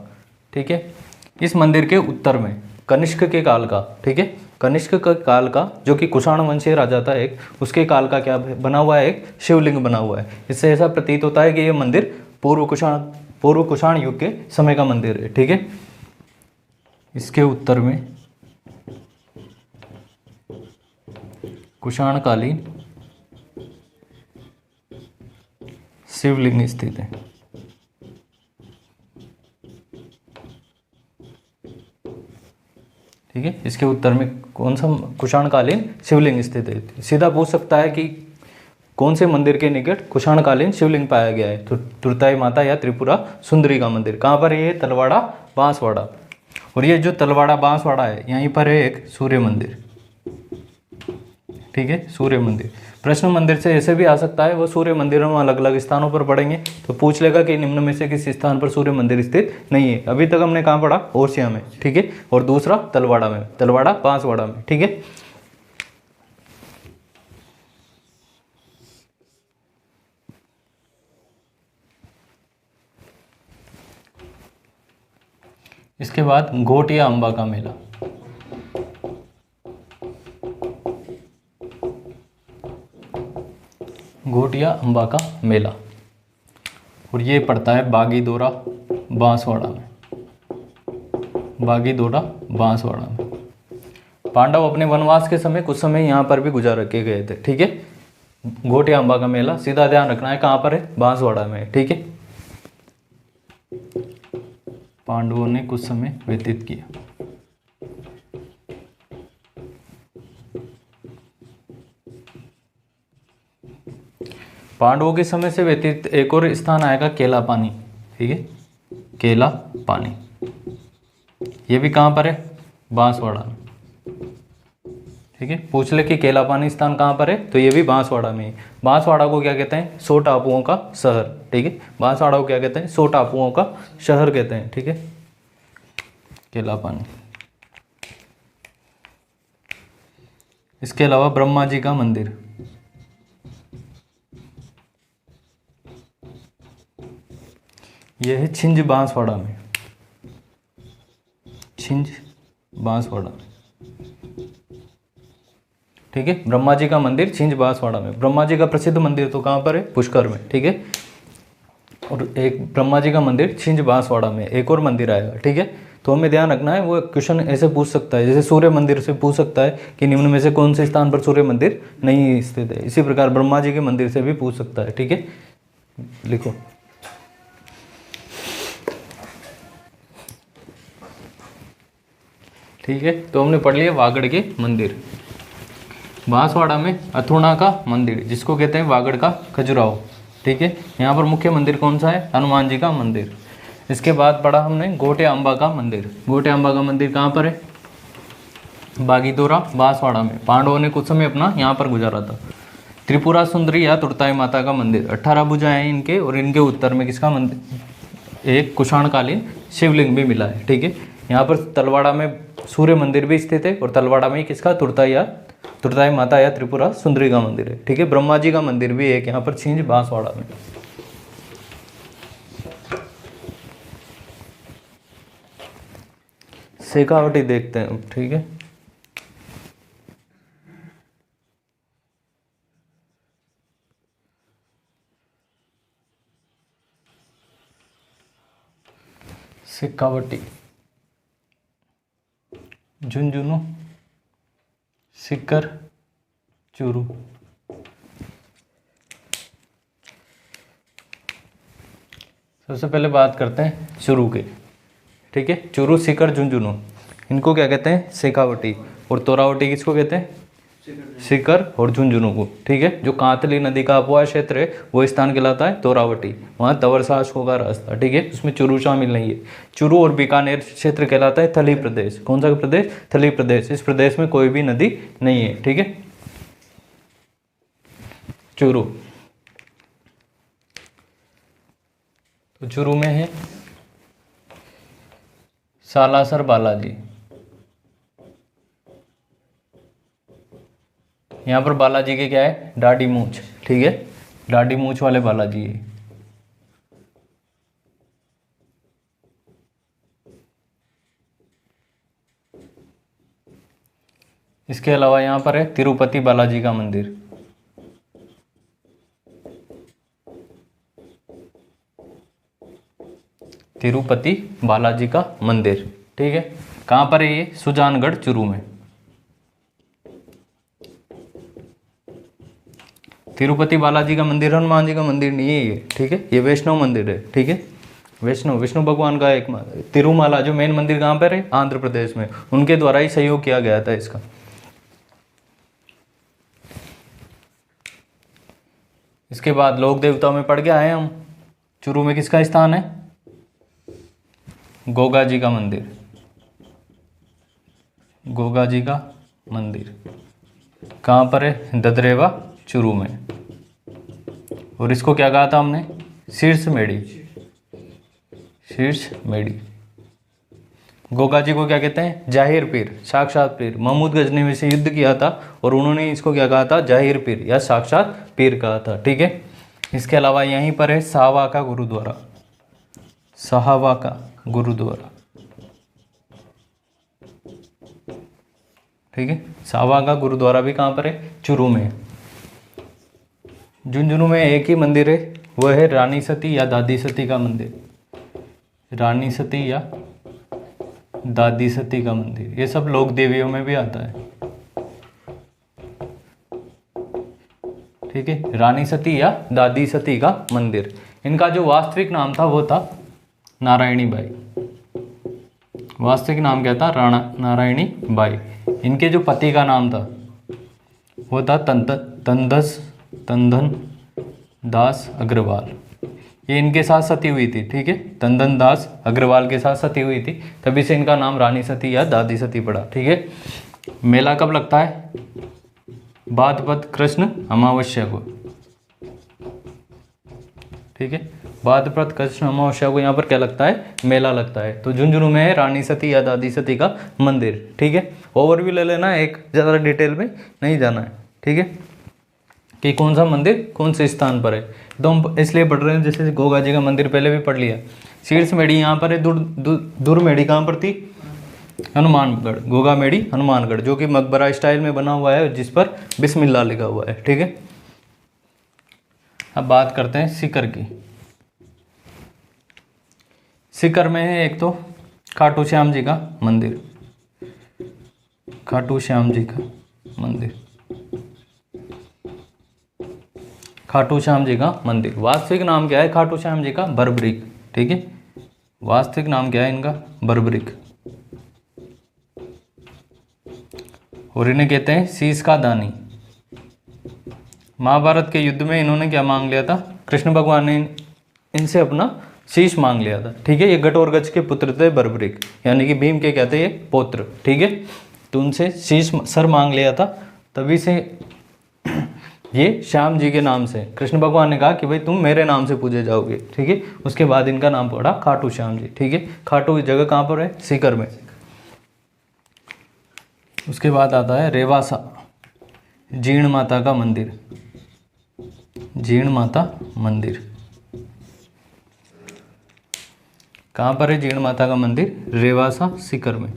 ठीक है। इस मंदिर के उत्तर में कनिष्क के काल का, ठीक है, कनिष्क के काल का, जो कि कुषाण वंशीय राजा था एक, उसके काल का क्या बना हुआ है? एक शिवलिंग बना हुआ है। इससे ऐसा प्रतीत होता है कि ये मंदिर पूर्व कुषाण युग के समय का मंदिर है। ठीक है। इसके उत्तर में कुषाणकालीन शिवलिंग स्थित है। ठीक है। इसके उत्तर में कौन सा कुषाणकालीन शिवलिंग स्थित है? सीधा पूछ सकता है कि कौन से मंदिर के निकट कुषाणकालीन शिवलिंग पाया गया है, तो तुरताई माता या त्रिपुरा सुंदरी का मंदिर। कहाँ पर है ये? तलवाड़ा बांसवाड़ा। और ये जो तलवाड़ा बांसवाड़ा है, यहीं पर है एक सूर्य मंदिर। ठीक है। सूर्य मंदिर प्रश्न मंदिर से ऐसे भी आ सकता है, वो सूर्य मंदिरों में अलग अलग स्थानों पर पढ़ेंगे तो पूछ लेगा कि निम्न में से किस स्थान पर सूर्य मंदिर स्थित नहीं है। अभी तक हमने कहाँ पढ़ा? ओरछिया में। ठीक है। और दूसरा तलवाड़ा में, तलवाड़ा बांसवाड़ा में। ठीक है। इसके बाद घोटिया अंबा का मेला। घोटिया अंबा का मेला, और ये पड़ता है बागीदोरा बांसवाड़ा में। बागीदोरा बांसवाड़ा में। पांडव अपने वनवास के समय कुछ समय यहाँ पर भी गुजार रखे गए थे। ठीक है। घोटिया अंबा का मेला सीधा ध्यान रखना है कहाँ पर है? बांसवाड़ा में। ठीक है। पांडवों ने कुछ समय व्यतीत किया। पांडवों के समय से व्यतीत एक और स्थान आएगा केला पानी, ठीक है, केला पानी। ये भी कहाँ पर है? बांसवाड़ा में, ठीक है। पूछ ले कि केला पानी स्थान कहाँ पर है, तो ये भी बांसवाड़ा में है। बांसवाड़ा को क्या कहते हैं? 100 टापुओं का शहर, ठीक है। बांसवाड़ा को क्या कहते हैं? 100 टापुओं का शहर कहते हैं, ठीक है। केला पानी। इसके अलावा ब्रह्मा जी का मंदिर, यह है छिंज बांसवाड़ा में, छिंज बांसवाड़ा, ठीक है। ब्रह्मा जी का मंदिर छिंज बांसवाड़ा में। ब्रह्मा जी का प्रसिद्ध मंदिर तो कहाँ पर है? पुष्कर में, ठीक है। और एक ब्रह्मा जी का मंदिर छिंज बांसवाड़ा में, एक और मंदिर आएगा, ठीक है। तो हमें ध्यान रखना है, वो क्वेश्चन ऐसे पूछ सकता है, जैसे सूर्य मंदिर से पूछ सकता है कि निम्न में से कौन से स्थान पर सूर्य मंदिर नहीं स्थित है। इसी प्रकार ब्रह्मा जी के मंदिर से भी पूछ सकता है, ठीक है। लिखो, ठीक है। तो हमने पढ़ लिया वागड़ के मंदिर। बांसवाड़ा में अथुणा का मंदिर, जिसको कहते हैं वागड़ का खजुराहो, ठीक है। यहाँ पर मुख्य मंदिर कौन सा है? हनुमान जी का मंदिर। इसके बाद पढ़ा हमने गोटे अम्बा का मंदिर। गोटे अम्बा का मंदिर कहाँ पर है? बागीदोरा, बांसवाड़ा में। पांडवों ने कुछ समय अपना यहाँ पर गुजारा था। त्रिपुरा सुंदरी या तुरताई माता का मंदिर, 18 भुजाएं हैं इनके, और इनके उत्तर में किसका मंदिर? एक कुषाणकालीन शिवलिंग भी मिला है, ठीक है। यहाँ पर तलवाड़ा में सूर्य मंदिर भी स्थित है, और तलवाड़ा में किसका? तुरताई माता या त्रिपुरा सुंदरी का मंदिर है, ठीक है। ब्रह्मा जी का मंदिर भी एक यहाँ पर छिंज बांसवाड़ा में। शेखावटी देखते हैं, ठीक है। शेखावटी, झुंझुनू, सीकर, चूरू। सबसे पहले बात करते हैं चूरू के, ठीक है। चूरू, सीकर, झुंझुनू, इनको क्या कहते हैं? शेखावटी। और तोरावटी किसको कहते हैं? सीकर और झुंझुनू को, ठीक है। जो कांतली नदी का अपवाह क्षेत्र है वो स्थान कहलाता है तोरावटी, वहाँ तंवर शासकों का रास्ता, ठीक है। उसमें चूरू शामिल नहीं है। चूरू और बीकानेर क्षेत्र कहलाता है थली प्रदेश। कौन सा प्रदेश? थली प्रदेश। इस प्रदेश में कोई भी नदी नहीं है, ठीक है। चूरू, तो चूरू में है सालासर बालाजी। यहाँ पर बालाजी के क्या है? दाढ़ी मूछ, ठीक है। दाढ़ी मूछ वाले बालाजी है। इसके अलावा यहाँ पर है तिरुपति बालाजी का मंदिर। तिरुपति बालाजी का मंदिर, ठीक है। कहाँ पर है ये? सुजानगढ़, चूरू में। तिरुपति बालाजी का मंदिर हनुमान जी का मंदिर नहीं है ये, ठीक है। ये वैष्णव मंदिर है, ठीक है। विष्णु भगवान का एक तिरुमाला जो मेन मंदिर कहाँ पर है? आंध्र प्रदेश में। उनके द्वारा ही सहयोग किया गया था इसका। इसके बाद लोक देवताओं में पढ़ के आए हम। चूरू में किसका स्थान है? गोगा जी का मंदिर। गोगा जी का मंदिर कहाँ पर है? ददरेवा, चूरू में। और इसको क्या कहा था हमने? शीर्ष मेढ़ी, शीर्ष मेढ़ी। गोगा जी को क्या कहते हैं? जाहिर पीर, साक्षात पीर। महमूद गजनवी से युद्ध किया था और उन्होंने इसको क्या कहा था? जाहिर पीर या साक्षात पीर कहा था, ठीक है। इसके अलावा यहीं पर है साहवा का गुरुद्वारा, साहवा का गुरुद्वारा, ठीक है। साहवा का गुरुद्वारा भी कहाँ पर है? चूरू में। झुंझुनू में एक ही मंदिर है, वह है रानी सती या दादी सती का मंदिर। रानी सती या दादी सती का मंदिर, ये सब लोक देवियों में भी आता है, ठीक है। रानी सती या दादी सती का मंदिर। इनका जो वास्तविक नाम था वो था नारायणी बाई। वास्तविक नाम क्या था? राणा नारायणी बाई। इनके जो पति का नाम था वो था तंधन दास अग्रवाल, ये इनके साथ सती हुई थी, ठीक है, तंदन दास अग्रवाल के साथ सती हुई थी, तभी से इनका नाम रानी सती या दादी सती पड़ा, ठीक है। मेला कब लगता है? भाद्रपद कृष्ण अमावस्या को, ठीक है, भाद्रपद कृष्ण अमावस्या को यहाँ पर क्या लगता है? मेला लगता है। तो झुंझुनू में है रानी सती या दादी सती का मंदिर, ठीक है। ओवरव्यू ले लेना है, एक ज़्यादा डिटेल में नहीं जाना है, ठीक है, कि कौन सा मंदिर कौन से स्थान पर है। तो हम इसलिए पढ़ रहे हैं, जैसे गोगा जी का मंदिर पहले भी पढ़ लिया। शीर्ष मेढ़ी यहाँ पर है, दूर मेढ़ी कहाँ पर थी? हनुमानगढ़, गोगा मेढ़ी हनुमानगढ़, जो कि मकबरा स्टाइल में बना हुआ है, जिस पर बिस्मिल्लाह लिखा हुआ है, ठीक है। अब बात करते हैं सीकर की। सीकर में है एक तो खाटू श्याम जी का मंदिर, खाटू श्याम जी का मंदिर, खाटू श्याम जी का मंदिर। वास्तविक नाम क्या है खाटू श्याम जी का? बर्बरिक, ठीक है, वास्तविक नाम क्या है इनका? बर्बरिक। और इन्हें कहते हैं शीश का दानी। महाभारत के युद्ध में इन्होंने क्या मांग लिया था? कृष्ण भगवान ने इनसे अपना शीश मांग लिया था, ठीक है। ये गट और गज के पुत्र थे बर्बरिक, यानी कि भीम के कहते हैं ये पौत्र, ठीक है। तो उनसे शीश सर मांग लिया था, तभी से ये श्याम जी के नाम से कृष्ण भगवान ने कहा कि भाई तुम मेरे नाम से पूजे जाओगे, ठीक है। उसके बाद इनका नाम पड़ा खाटू श्याम जी, ठीक है। खाटू जगह कहाँ पर है? सीकर में। उसके बाद आता है रेवासा, जीर्ण माता का मंदिर, जीर्ण माता मंदिर। कहाँ पर है जीर्ण माता का मंदिर? रेवासा, सीकर में।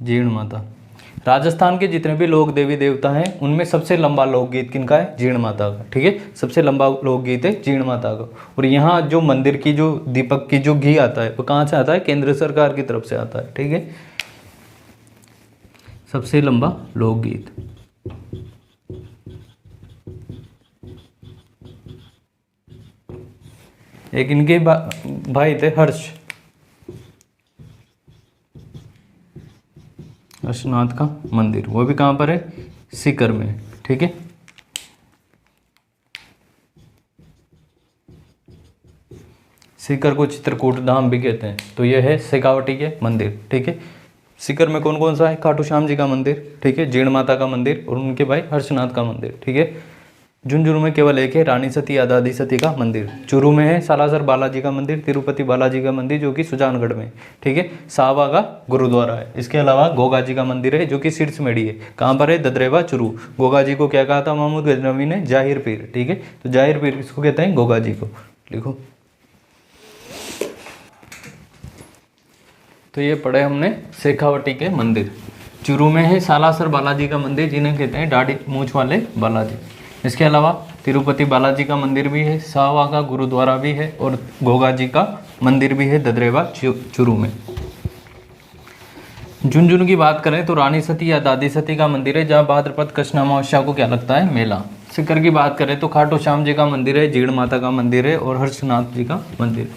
जीर्ण माता। राजस्थान के जितने भी लोक देवी देवता हैं उनमें सबसे लंबा लोकगीत किनका है? जीर्ण माता का, ठीक है। सबसे लंबा लोकगीत है जीर्ण माता का। और यहाँ जो मंदिर की जो दीपक की जो घी आता है वो कहाँ से आता है? केंद्र सरकार की तरफ से आता है, ठीक है। सबसे लंबा लोकगीत। एक इनके भाई थे हर्षनाथ का मंदिर, वो भी कहाँ पर है? सीकर में, ठीक है। सीकर को चित्रकूट धाम भी कहते हैं। तो यह है शेखावटी के मंदिर, ठीक है। सीकर में कौन कौन सा है? खाटू श्याम जी का मंदिर, ठीक है, जीर्ण माता का मंदिर और उनके भाई हर्षनाथ का मंदिर, ठीक है। झुंझुनू में केवल एक है रानी सती या दादी सती का मंदिर। चूरू में है सालासर बालाजी का मंदिर, तिरुपति बालाजी का मंदिर जो कि सुजानगढ़ में, ठीक है। साहबा का गुरुद्वारा है। इसके अलावा गोगा जी का मंदिर है जो कि शीर्ष मेढ़ी है। कहाँ पर है? ददरेवा, चूरू। गोगा जी को क्या कहा था महमूद गजनवी ने? जाहिर पीर, ठीक है। तो जाहिर पीर किसको कहते हैं? गोगा जी को, लिखो। तो ये पढ़े हमने शेखावटी के मंदिर। चूरू में है सालासर बालाजी का मंदिर, जिन्हें कहते हैं दाढ़ी मूंछ वाले बालाजी। इसके अलावा तिरुपति बालाजी का मंदिर भी है, साहवा का गुरुद्वारा भी है और गोगा जी का मंदिर भी है ददरेवा चूरू में। झुंझुनू की बात करें तो रानी सती या दादी सती का मंदिर है, जहाँ भाद्रपद कृष्ण अमावस्या को क्या लगता है? मेला। सीकर की बात करें तो खाटू श्याम जी का मंदिर है, जीर्ण माता का मंदिर है और हर्षनाथ जी का मंदिर।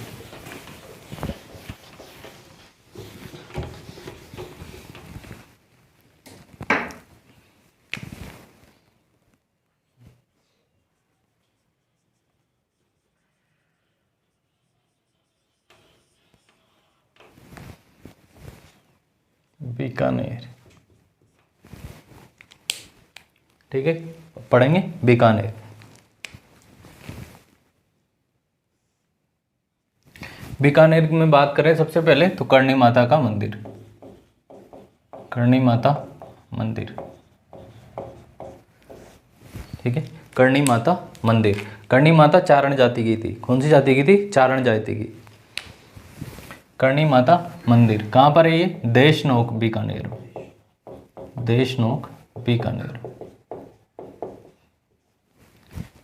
बीकानेर, ठीक है, पढ़ेंगे बीकानेर। बीकानेर में बात करें सबसे पहले तो करणी माता का मंदिर, करणी माता मंदिर, ठीक है। करणी माता मंदिर। करणी माता चारण जाति की थी। कौन सी जाति की थी? चारण जाति की। करणी माता मंदिर कहाँ पर है? ये देशनोक, बीकानेर। देशनोक, बीकानेर,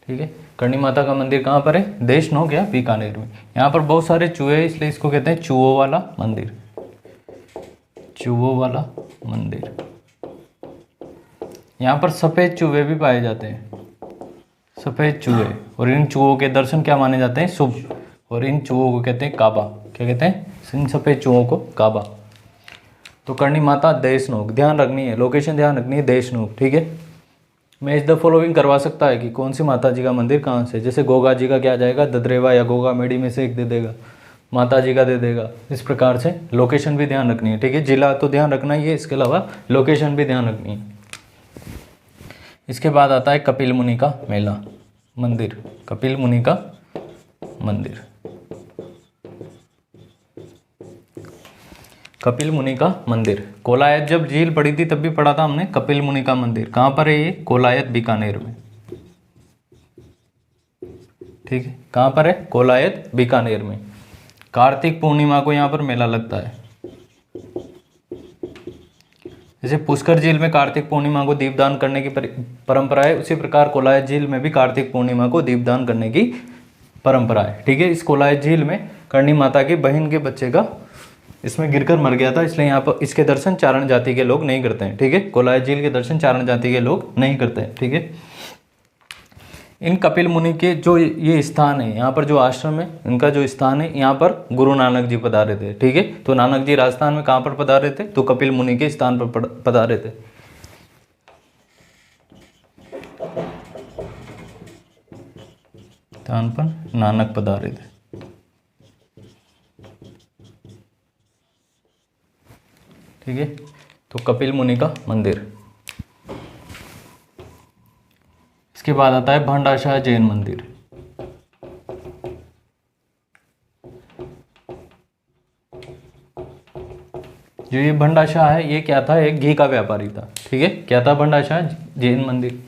ठीक है। करणी माता का मंदिर कहाँ पर है? देशनोक या बीकानेर में। यहाँ पर बहुत सारे चूहे हैं इसलिए इसको कहते हैं चूहों वाला मंदिर, चूहों वाला मंदिर। यहाँ पर सफ़ेद चूहे भी पाए जाते हैं, सफ़ेद चूहे। और इन चूहों के दर्शन क्या माने जाते हैं? शुभ। और इन चूहों को कहते हैं काबा। क्या कहते हैं? इन सफ़ेद चूहों को काबा। तो करणी माता देशनोक, ध्यान रखनी है, लोकेशन ध्यान रखनी है देशनोक, ठीक है। मैच द फॉलोइंग करवा सकता है कि कौन सी माता जी का मंदिर कहाँ से, जैसे गोगा जी का क्या जाएगा ददरेवा या गोगा मेडी में से एक दे देगा, माता जी का दे देगा। इस प्रकार से लोकेशन भी ध्यान रखनी है, ठीक है। जिला तो ध्यान रखना ही है, इसके अलावा लोकेशन भी ध्यान रखनी है। इसके बाद आता है कपिल मुनि का मेला मंदिर, कपिल मुनि का मंदिर, कपिल मुनि का मंदिर। कोलायत जब झील पड़ी थी तब भी पढ़ा था हमने कपिल मुनि का मंदिर। कहाँ पर है ये? कोलायत बीकानेर में, ठीक है। कहाँ पर है? कोलायत बीकानेर में। कार्तिक पूर्णिमा को यहाँ पर मेला लगता है। जैसे पुष्कर झील में कार्तिक पूर्णिमा को दीपदान करने की परंपरा है, उसी प्रकार कोलायत झील में भी कार्तिक पूर्णिमा को दीपदान करने की परंपरा है, ठीक है। इस कोलायत झील में करणी माता की बहन के बच्चे का इसमें गिरकर मर गया था, इसलिए यहाँ पर इसके दर्शन चारण जाति के लोग नहीं करते हैं, ठीक है। कोलायत झील के दर्शन चारण जाति के लोग नहीं करते हैं, ठीक है। इन कपिल मुनि के जो ये स्थान है, यहाँ पर जो आश्रम है इनका जो स्थान है, यहाँ पर गुरु नानक जी पधारे थे, ठीक है। तो नानक जी राजस्थान में कहाँ पर पधारे थे? तो कपिल मुनि के स्थान पर पधारे थे। स्थान पर नानक पधारे थे, ठीक है। तो कपिल मुनि का मंदिर। इसके बाद आता है भंडाशाह जैन मंदिर। जो ये भंडाशाह है ये क्या था? एक घी का व्यापारी था, ठीक है। क्या था? भंडाशाह जैन मंदिर।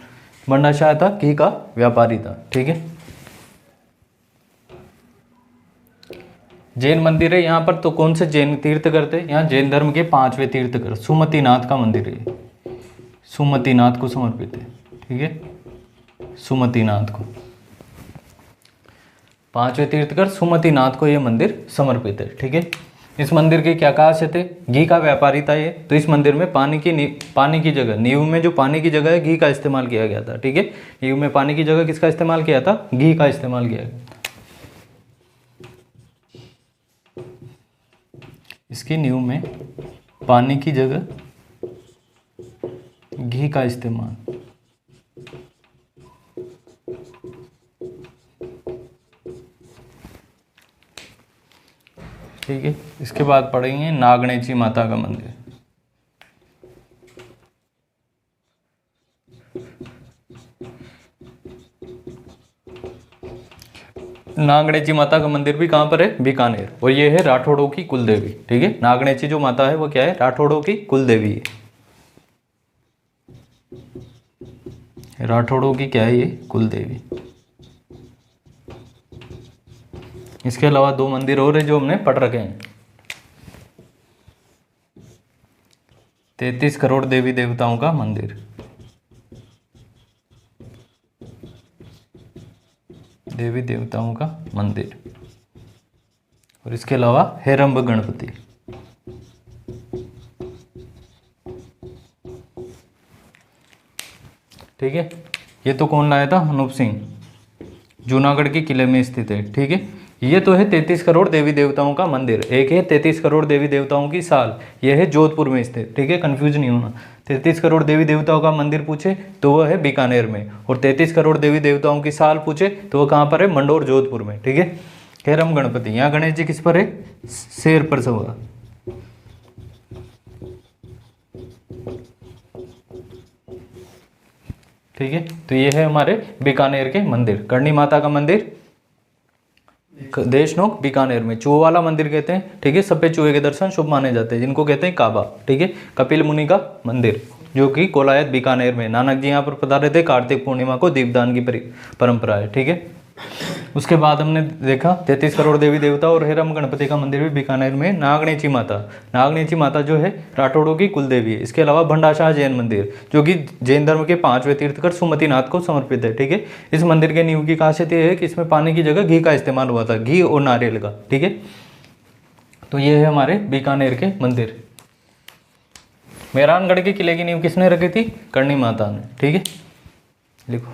भंडाशाह था घी का व्यापारी था, ठीक है। जैन मंदिर है यहाँ पर। तो कौन से जैन तीर्थ करते? यहाँ जैन धर्म के 5वें तीर्थकर सुमतिनाथ का मंदिर है, सुमतिनाथ को समर्पित है, ठीक है। सुमतिनाथ को, 5वें तीर्थकर सुमतिनाथ को ये मंदिर समर्पित है, ठीक है। इस मंदिर की क्या खासियत है? घी का व्यापारी था ये, तो इस मंदिर में पानी की जगह, नींव में जो पानी की जगह है घी का इस्तेमाल किया गया था, ठीक है। नींव में पानी की जगह किसका इस्तेमाल किया था? घी का इस्तेमाल किया गया। इसकी नींव में पानी की जगह घी का इस्तेमाल, ठीक है। इसके बाद पढ़ेंगे नागणेची माता का मंदिर। नागणेची माता का मंदिर भी कहाँ पर है? बीकानेर। और ये है राठौड़ों की कुलदेवी, ठीक है। नागणेची जो माता है वो क्या है? राठौड़ों की कुलदेवी है। राठौड़ों की क्या है ये? कुलदेवी। इसके अलावा 2 मंदिर और है जो हमने पढ़ रखे हैं। 33 करोड़ देवी देवताओं का मंदिर, देवी देवताओं का मंदिर। और इसके अलावा हेरंब गणपति, ठीक है। ये तो कौन लाया था? अनूप सिंह, जूनागढ़ के किले में स्थित है, ठीक है। ये तो है 33 करोड़ देवी देवताओं का मंदिर। एक है 33 करोड़ देवी देवताओं की साल, यह है जोधपुर में स्थित, ठीक है। कंफ्यूज नहीं होना। 33 करोड़ देवी देवताओं का मंदिर पूछे तो वह है बीकानेर में, और 33 करोड़ देवी देवताओं की साल पूछे तो वह कहाँ पर है? मंडोर जोधपुर में, ठीक है। हेरम गणपति, यहाँ गणेश जी किस पर है? शेर पर सवार, ठीक है। तो ये है हमारे बीकानेर के मंदिर। करणी माता का मंदिर देशनोक बीकानेर में। चूहे वाला मंदिर कहते हैं, ठीक है। सफेद चूहे के दर्शन शुभ माने जाते हैं, जिनको कहते हैं काबा, ठीक है। कपिल मुनि का मंदिर जो कि कोलायत बीकानेर में, नानक जी यहाँ पर पधारे थे। कार्तिक पूर्णिमा को दीपदान की परंपरा है, ठीक है। उसके बाद हमने देखा 33 करोड़ देवी देवता और हेरम गणपति का मंदिर भी बीकानेर में। नागणेची माता, नागणेची माता जो है राठौड़ों की कुलदेवी है। इसके अलावा भंडाशाह जैन मंदिर जो कि जैन धर्म के 5वें तीर्थकर सुमतिनाथ को समर्पित है, ठीक है। इस मंदिर के नींव की खासियत यह है कि इसमें पानी की जगह घी का इस्तेमाल हुआ था, घी और नारियल का, ठीक है। तो ये है हमारे बीकानेर के मंदिर। मेहरानगढ़ के किले की नींव किसने रखी थी? करणी माता ने, ठीक है। लिखो,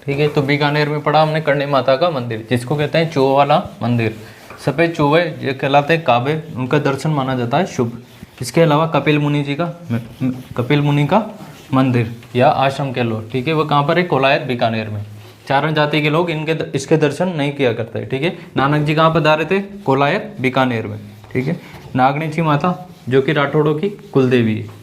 ठीक है। तो बीकानेर में पढ़ा हमने करणी माता का मंदिर, जिसको कहते हैं चूहों वाला मंदिर। सफ़ेद चूहे ये कहलाते हैं काबे, उनका दर्शन माना जाता है शुभ। इसके अलावा कपिल मुनि जी का कपिल मुनि का मंदिर या आश्रम कह लो, ठीक है, वो कहाँ पर है? कोलायत बीकानेर में। चारण जाति के लोग इसके दर्शन नहीं किया करते, ठीक है। नानक जी कहाँ पधारे थे? कोलायत बीकानेर में, ठीक है। नागणेची माता जो कि राठौड़ों की कुलदेवी है।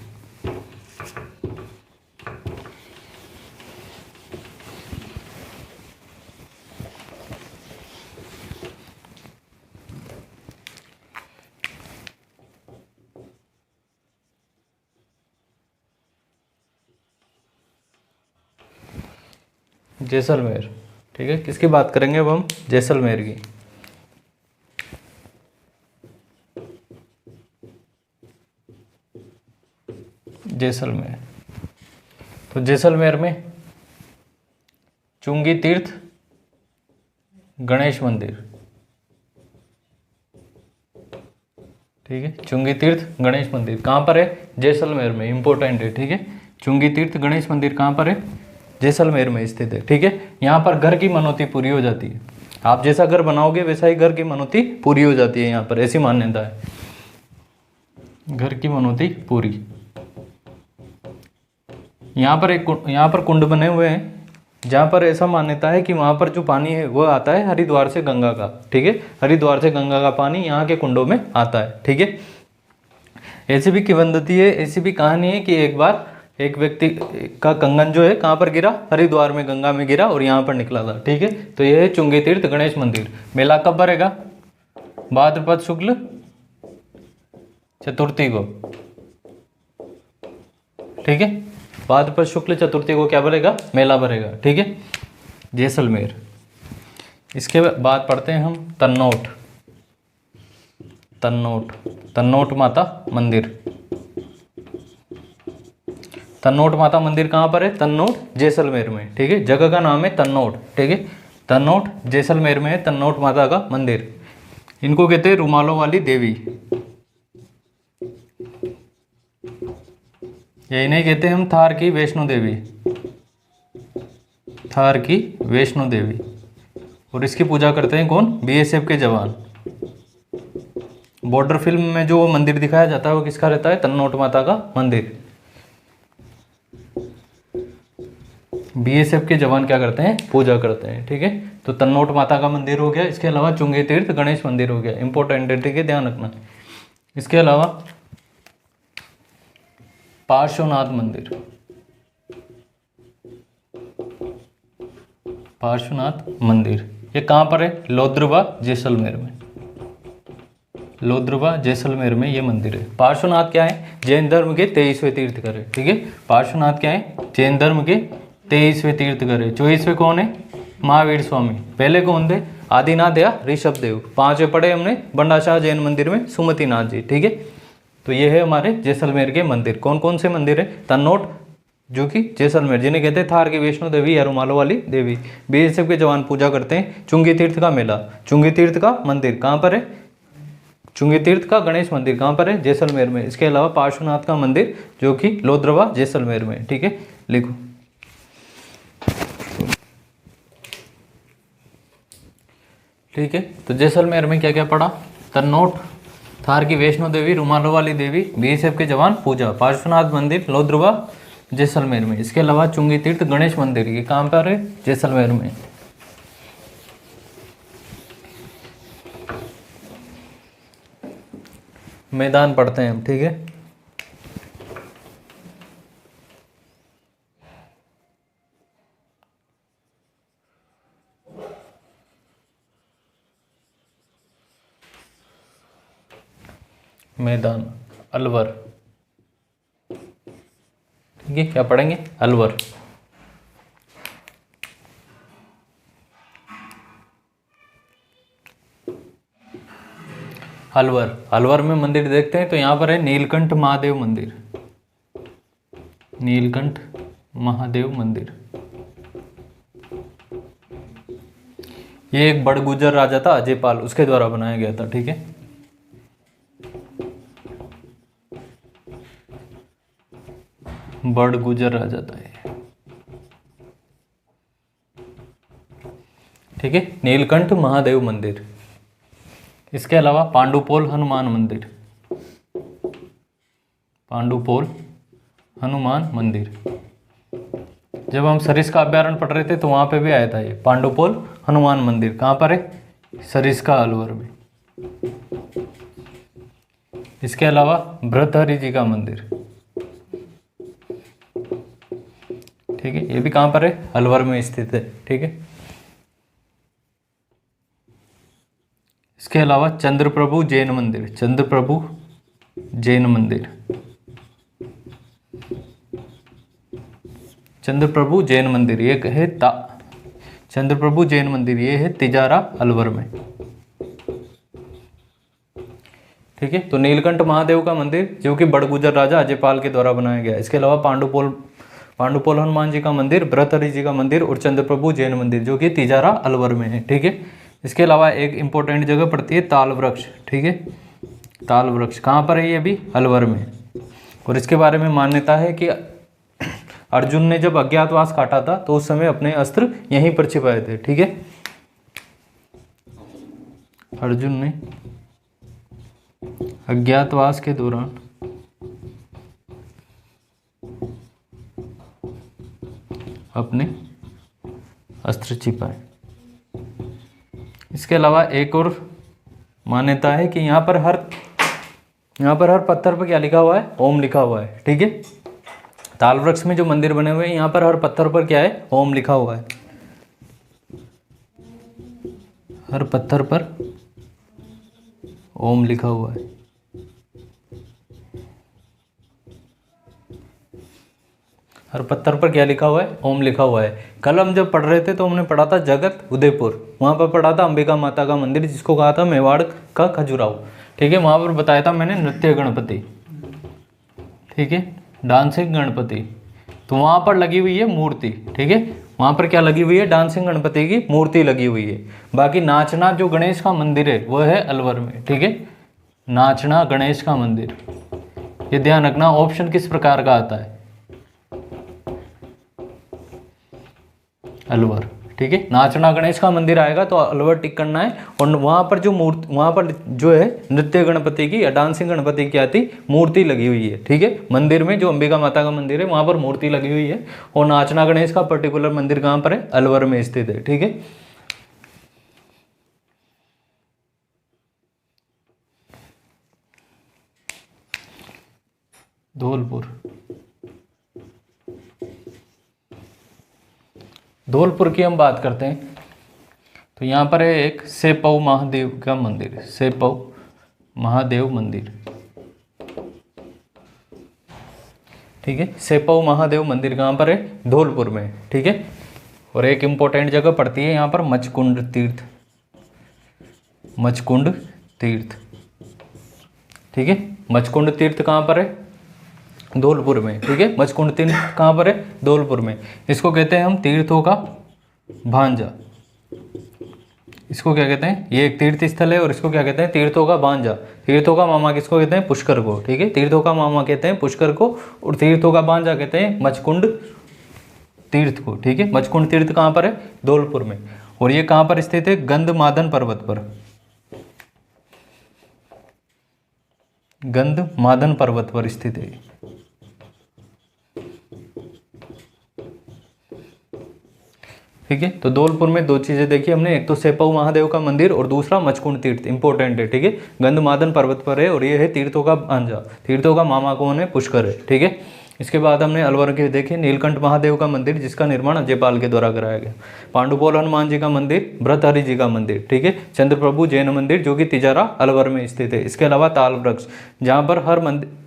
जैसलमेर, ठीक है, किसकी बात करेंगे अब हम? जैसलमेर की। जैसलमेर, तो जैसलमेर में चुंगी तीर्थ गणेश मंदिर, ठीक है। चुंगी तीर्थ गणेश मंदिर कहाँ पर है? जैसलमेर में, इंपॉर्टेंट है, ठीक है। चुंगी तीर्थ गणेश मंदिर कहाँ पर है? जैसलमेर में स्थित है, ठीक है। यहाँ पर घर की मनौती पूरी हो जाती है। आप जैसा घर बनाओगे वैसा ही घर की मनौती पूरी हो जाती है, यहाँ पर ऐसी मान्यता है, घर की मनौती पूरी। यहाँ पर कुंड बने हुए हैं, जहाँ पर ऐसा मान्यता है कि वहाँ पर जो पानी है वो आता है हरिद्वार से गंगा का, ठीक है। हरिद्वार से गंगा का पानी यहाँ के कुंडों में आता है, ठीक है। ऐसी भी किंवदंती है, ऐसी भी कहानी है कि एक बार एक व्यक्ति का कंगन जो है कहाँ पर गिरा? हरिद्वार में गंगा में गिरा और यहाँ पर निकला था, ठीक है। तो यह है चुंगी तीर्थ गणेश मंदिर। मेला कब भरेगा? भाद्रपद शुक्ल चतुर्थी को, ठीक है। भाद्रपद शुक्ल चतुर्थी को क्या भरेगा? मेला भरेगा, ठीक है। जैसलमेर। इसके बाद पढ़ते हैं हम तन्नौट। तन्नौट, तन्नौट माता मंदिर। तन्नौट माता मंदिर कहाँ पर है? तन्नौट जैसलमेर में, ठीक है। जगह का नाम है तन्नौट, ठीक है। तन्नौट जैसलमेर में है तन्नौट माता का मंदिर। इनको कहते हैं रुमालों वाली देवी, यही नहीं कहते हम थार की वैष्णो देवी, थार की वैष्णो देवी। और इसकी पूजा करते हैं कौन? बीएसएफ के जवान। बॉर्डर फिल्म में जो मंदिर दिखाया जाता है वो किसका रहता है? तन्नौट माता का मंदिर। बीएसएफ के जवान क्या करते हैं? पूजा करते हैं, ठीक है। तो तन्नौट माता का मंदिर हो गया। इसके अलावा चुंगी तीर्थ गणेश मंदिर हो गया, इंपॉर्टेंट है, ठीक है, ध्यान रखना। इसके अलावा पार्श्वनाथ मंदिर, पार्श्वनाथ मंदिर ये कहाँ पर है? लोद्रवा जैसलमेर में, लोद्रवा जैसलमेर में ये मंदिर है। पार्श्वनाथ क्या है? जैन धर्म के 23वें तीर्थकर है, ठीक है। पार्श्वनाथ क्या है? जैन धर्म के 23वें तीर्थकर है। 24वें कौन है? महावीर स्वामी। पहले कौन थे? आदिनाथ या ऋषभ देव। 5वें पढ़े हमने बंडाशाह जैन मंदिर में सुमतिनाथ जी, ठीक है। तो ये है हमारे जैसलमेर के मंदिर। कौन कौन से मंदिर है? तन्नौट जो कि जैसलमेर, जिन्हें कहते हैं थार की वैष्णो देवी या रुमालों वाली देवी। बीएसएफ के जवान पूजा करते हैं। चुंगी तीर्थ का मेला, चुंगी तीर्थ का मंदिर कहाँ पर है? चुंगी तीर्थ का गणेश मंदिर कहाँ पर है? जैसलमेर में। इसके अलावा पार्श्वनाथ का मंदिर जो कि लोद्रवा जैसलमेर में, ठीक है, लिखो। ठीक है, तो जैसलमेर में क्या क्या पढ़ा? तन्नौट, थार की वैष्णो देवी, रुमालों वाली देवी, बीएसएफ के जवान पूजा, पार्श्वनाथ मंदिर लोद्रवा जैसलमेर में। इसके अलावा चुंगी तीर्थ गणेश मंदिर, ये कहाँ पर है? जैसलमेर में। मैदान पढ़ते हैं हम, ठीक है। मैदान अलवर, ठीक है, क्या पढ़ेंगे? अलवर। अलवर, अलवर में मंदिर देखते हैं तो यहाँ पर है नीलकंठ महादेव मंदिर, नीलकंठ महादेव मंदिर। ये एक बड़गुजर राजा था अजयपाल, उसके द्वारा बनाया गया था, ठीक है। बड़गुजर राजा था ये, ठीक है। नीलकंठ महादेव मंदिर। इसके अलावा पांडुपोल हनुमान मंदिर, पांडुपोल हनुमान मंदिर, जब हम सरिस्का अभ्यारण्य पढ़ रहे थे तो वहाँ पे भी आया था ये पांडुपोल हनुमान मंदिर। कहाँ पर है? सरिस्का अलवर में। इसके अलावा भृतहरि जी का मंदिर, ठीक है, ये भी कहाँ पर है? अलवर में स्थित है, ठीक है। इसके अलावा चंद्रप्रभु जैन मंदिर, चंद्रप्रभु जैन मंदिर, चंद्रप्रभु जैन मंदिर ये है चंद्रप्रभु जैन मंदिर ये है तिजारा अलवर में, ठीक है। तो नीलकंठ महादेव का मंदिर जो कि बड़गुजर राजा अजयपाल के द्वारा बनाया गया। इसके अलावा पांडुपोल हनुमान जी का मंदिर, भृतहरि जी का मंदिर और चंद्रप्रभु जैन मंदिर जो कि तिजारा अलवर में है, ठीक है। इसके अलावा एक इंपॉर्टेंट जगह पड़ती है ताल वृक्ष, ठीक है। ताल वृक्ष कहाँ पर है? ये भी अलवर में है। और इसके बारे में मान्यता है कि अर्जुन ने जब अज्ञातवास काटा था तो उस समय अपने अस्त्र यहीं पर छिपाए थे, ठीक है। अर्जुन ने अज्ञातवास के दौरान अपने अस्त्र छिपाए। इसके अलावा एक और मान्यता है कि यहाँ पर हर पत्थर पर क्या लिखा हुआ है? ओम लिखा हुआ है, ठीक है। ताल वृक्ष में जो मंदिर बने हुए हैं यहाँ पर हर पत्थर पर क्या है? ओम लिखा हुआ है। हर पत्थर पर ओम लिखा हुआ है। हर पत्थर पर क्या लिखा हुआ है? ओम लिखा हुआ है। कल हम जब पढ़ रहे थे तो हमने पढ़ा था जगत उदयपुर, वहाँ पर पढ़ा था अंबिका माता का मंदिर जिसको कहा था मेवाड़ का खजुराहो, ठीक है। वहाँ पर बताया था मैंने नृत्य गणपति, ठीक है, डांसिंग गणपति। तो वहाँ पर लगी हुई है मूर्ति, ठीक है। वहाँ पर क्या लगी हुई है? डांसिंग गणपति की मूर्ति लगी हुई है। बाकी नाचना जो गणेश का मंदिर है वह है अलवर में, ठीक है। नाचना गणेश का मंदिर, ये ध्यान रखना ऑप्शन किस प्रकार का आता है? अलवर, ठीक है। नाचना गणेश का मंदिर आएगा तो अलवर टिक करना है। और वहाँ पर जो है नृत्य गणपति की या डांसिंग गणपति की आती मूर्ति लगी हुई है, ठीक है। मंदिर में जो अंबिका माता का मंदिर है वहाँ पर मूर्ति लगी हुई है। और नाचना गणेश का पर्टिकुलर मंदिर कहाँ पर है? अलवर में स्थित है, ठीक है। धौलपुर की हम बात करते हैं तो यहाँ पर है एक सेपऊ महादेव का मंदिर, सेपऊ महादेव मंदिर, ठीक है। सेपऊ महादेव मंदिर कहाँ पर है? धौलपुर में, ठीक है। और एक इम्पोर्टेंट जगह पड़ती है यहाँ पर मचकुंड तीर्थ, मचकुंड तीर्थ, ठीक है। मचकुंड तीर्थ कहाँ पर है? धौलपुर में, ठीक है। मचकुंड तीर्थ कहाँ पर है? धौलपुर में। इसको कहते हैं हम तीर्थों का भांजा, इसको क्या कहते हैं? ये एक तीर्थ स्थल है और इसको क्या कहते हैं? तीर्थों का भांजा। तीर्थों का मामा किसको कहते हैं? पुष्कर को, ठीक है। तीर्थों का मामा कहते हैं पुष्कर को और तीर्थों का भांजा कहते हैं मचकुंड तीर्थ को, ठीक है। मचकुंड तीर्थ कहाँ पर है? धौलपुर में। और ये कहाँ पर स्थित है? गंधमादन पर्वत पर, गंधमादन पर्वत पर स्थित है, ठीक है। तो धौलपुर में दो चीजें देखी हमने, एक तो सेपऊ महादेव का मंदिर और दूसरा मचकुंड तीर्थ, इंपॉर्टेंट है, ठीक है। गंधमादन पर्वत पर है और ये है तीर्थों का भांजा। तीर्थों का मामा कौन है? पुष्कर है, ठीक है। इसके बाद हमने अलवर के देखे नीलकंठ महादेव का मंदिर जिसका निर्माण अजयपाल के द्वारा कराया गया। पांडुपोल हनुमान जी का मंदिर, भृतहरि जी का मंदिर, ठीक है। चंद्रप्रभु जैन मंदिर जो कि तिजारा अलवर में स्थित है। इसके अलावा ताल वृक्ष जहाँ पर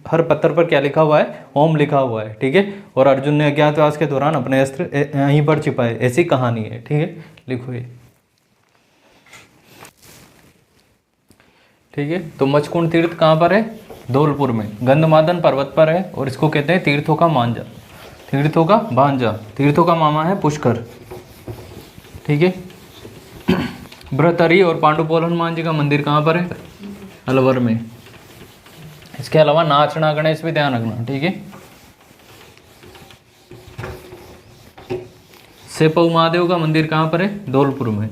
हर पत्थर पर क्या लिखा हुआ है? ओम लिखा हुआ है, ठीक है। और अर्जुन ने अज्ञातवास के दौरान अपने अस्त्र यहीं पर छिपाए, ऐसी कहानी है, ठीक है। लिखो ये, ठीक है। तो मचकुंड तीर्थ कहाँ पर है? धौलपुर में, गंधमादन पर्वत पर है और इसको कहते हैं तीर्थों का मांझा, तीर्थों का भांजा। तीर्थों का मामा है पुष्कर, ठीक है। भृतहरि और पांडुपोल हनुमान जी का मंदिर कहाँ पर है? अलवर में। इसके अलावा नाचना गणेश भी ध्यान रखना, ठीक है। सेपऊ महादेव का मंदिर कहाँ पर है? धौलपुर में।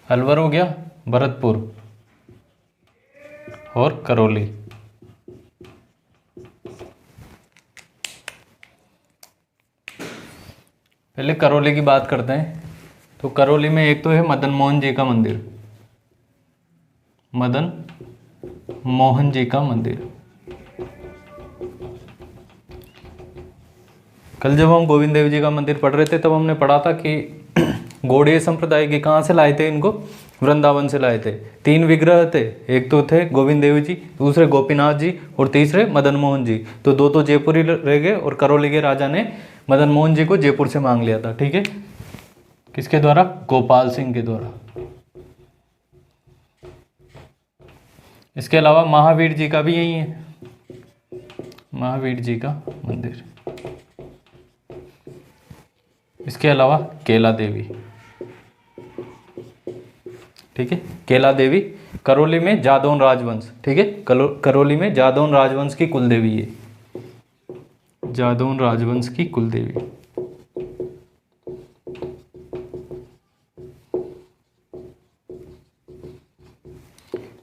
अलवर हो गया, भरतपुर और करौली। पहले करौली की बात करते हैं। तो करौली में एक तो है मदन मोहन जी का मंदिर, मदन मोहन जी का मंदिर। कल जब हम गोविंद देव जी का मंदिर पढ़ रहे थे तब हमने पढ़ा था कि गौड़ीय संप्रदाय के कहाँ से लाए थे इनको, वृंदावन से लाए थे। 3 विग्रह थे, एक तो थे गोविंद देव जी, दूसरे गोपीनाथ जी और तीसरे मदन मोहन जी। तो 2 तो जयपुर ही रह गए और करौली के राजा ने मदन मोहन जी को जयपुर से मांग लिया था। ठीक है, किसके द्वारा? गोपाल सिंह के द्वारा। इसके अलावा महावीर जी का भी यही है, महावीर जी का मंदिर। इसके अलावा केला देवी। ठीक है, केला देवी करौली में जादौन राजवंश। ठीक है, करौली में जादौन राजवंश की कुलदेवी है, जादौन राजवंश की कुलदेवी।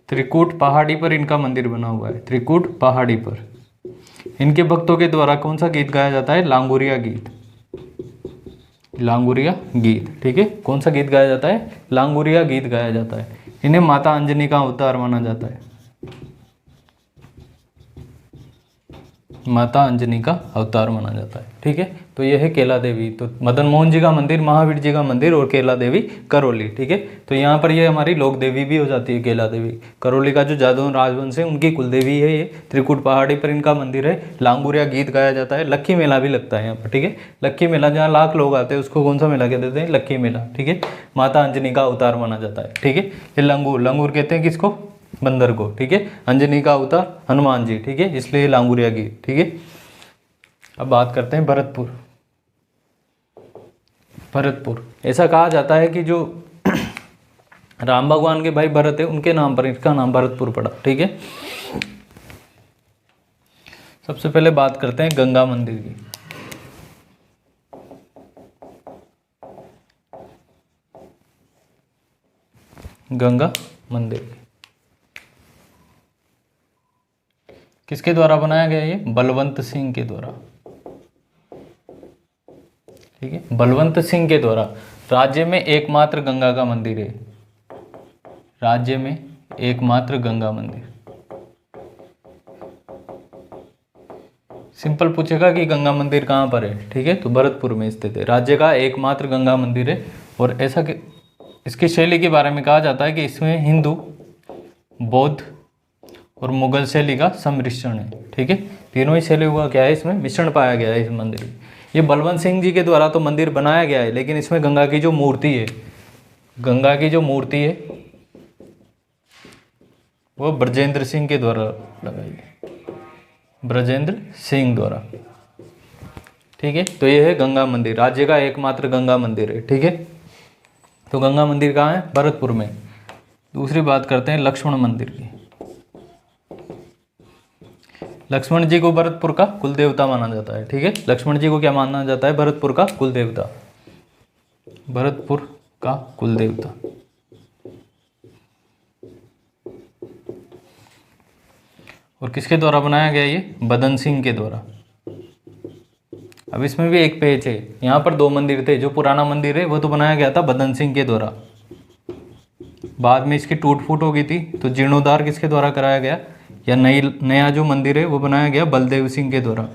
त्रिकूट पहाड़ी पर इनका मंदिर बना हुआ है, त्रिकूट पहाड़ी पर। इनके भक्तों के द्वारा कौन सा गीत गाया जाता है? लांगुरिया गीत, लांगुरिया गीत। ठीक है, कौन सा गीत गाया जाता है? लांगुरिया गीत गाया जाता है। इन्हें माता अंजनी का अवतार माना जाता है, माता अंजनी का अवतार माना जाता है। ठीक है, तो यह है केला देवी। तो मदन मोहन जी का मंदिर, महावीर जी का मंदिर और केला देवी करौली। ठीक है, तो यहाँ पर ये हमारी लोक देवी भी हो जाती है केला देवी। करौली का जो जादौन राजवंश है उनकी कुलदेवी है ये। त्रिकुट पहाड़ी पर इनका मंदिर है, लांगुरिया गीत गाया जाता है। लक्की मेला भी लगता है यहाँ पर। ठीक है, लक्की मेला जहाँ लाख लोग आते हैं उसको कौन सा मेला कहते हैं? लक्की मेला। ठीक है, माता अंजनी का अवतार माना जाता है। ठीक है, ये लंगूर, लंगूर कहते हैं किसको? बंदर को। ठीक है, अंजनी का अवतार हनुमान जी। ठीक है, इसलिए लांगुरिया गीत। ठीक है, अब बात करते हैं भरतपुर। भरतपुर, ऐसा कहा जाता है कि जो राम भगवान के भाई भरत है उनके नाम पर इसका नाम भरतपुर पड़ा। ठीक है, सबसे पहले बात करते हैं गंगा मंदिर की। गंगा मंदिर किसके द्वारा बनाया गया? ये बलवंत सिंह के द्वारा। ठीक है, बलवंत सिंह के द्वारा। राज्य में एकमात्र गंगा का मंदिर है, राज्य में एकमात्र गंगा मंदिर। सिंपल पूछेगा कि गंगा मंदिर कहाँ पर है? ठीक है, तो भरतपुर में स्थित है, राज्य का एकमात्र गंगा मंदिर है। और ऐसा कि इसकी शैली के बारे में कहा जाता है कि इसमें हिंदू, बौद्ध और मुगल शैली का सम्मिश्रण है। ठीक है, तीनों ही शैलियों का क्या है? इसमें मिश्रण पाया गया है इस मंदिर में। ये बलवंत सिंह जी के द्वारा तो मंदिर बनाया गया है, लेकिन इसमें गंगा की जो मूर्ति है, गंगा की जो मूर्ति है वो ब्रजेंद्र सिंह के द्वारा लगाई गई, ब्रजेंद्र सिंह द्वारा। ठीक है, तो ये है गंगा मंदिर, राज्य का एकमात्र गंगा मंदिर है। ठीक है, तो गंगा मंदिर कहाँ है? भरतपुर में। दूसरी बात करते हैं लक्ष्मण मंदिर की। लक्ष्मण जी को भरतपुर का कुल देवता माना जाता है। ठीक है, लक्ष्मण जी को क्या माना जाता है? भरतपुर का कुल देवता, भरतपुर का कुल देवता। और किसके द्वारा बनाया गया? ये बदन सिंह के द्वारा। अब इसमें भी एक पेज है, यहाँ पर 2 मंदिर थे। जो पुराना मंदिर है वो तो बनाया गया था बदन सिंह के द्वारा, बाद में इसकी टूट फूट हो गई थी तो जीर्णोद्धार किसके द्वारा कराया गया? या नया जो मंदिर है वो बनाया गया बलदेव सिंह के द्वारा।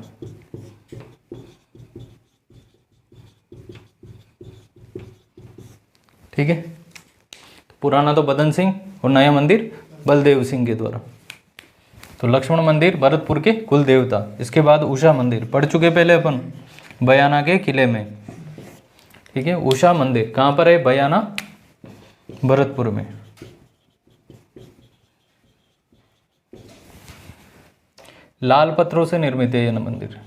ठीक है, पुराना तो बदन सिंह और नया मंदिर बलदेव सिंह के द्वारा। तो लक्ष्मण मंदिर भरतपुर के कुल देवता। इसके बाद उषा मंदिर पढ़ चुके पहले अपन, बयाना के किले में। ठीक है, उषा मंदिर कहाँ पर है? बयाना, भरतपुर में। लाल पत्थरों से निर्मित है यह मंदिर,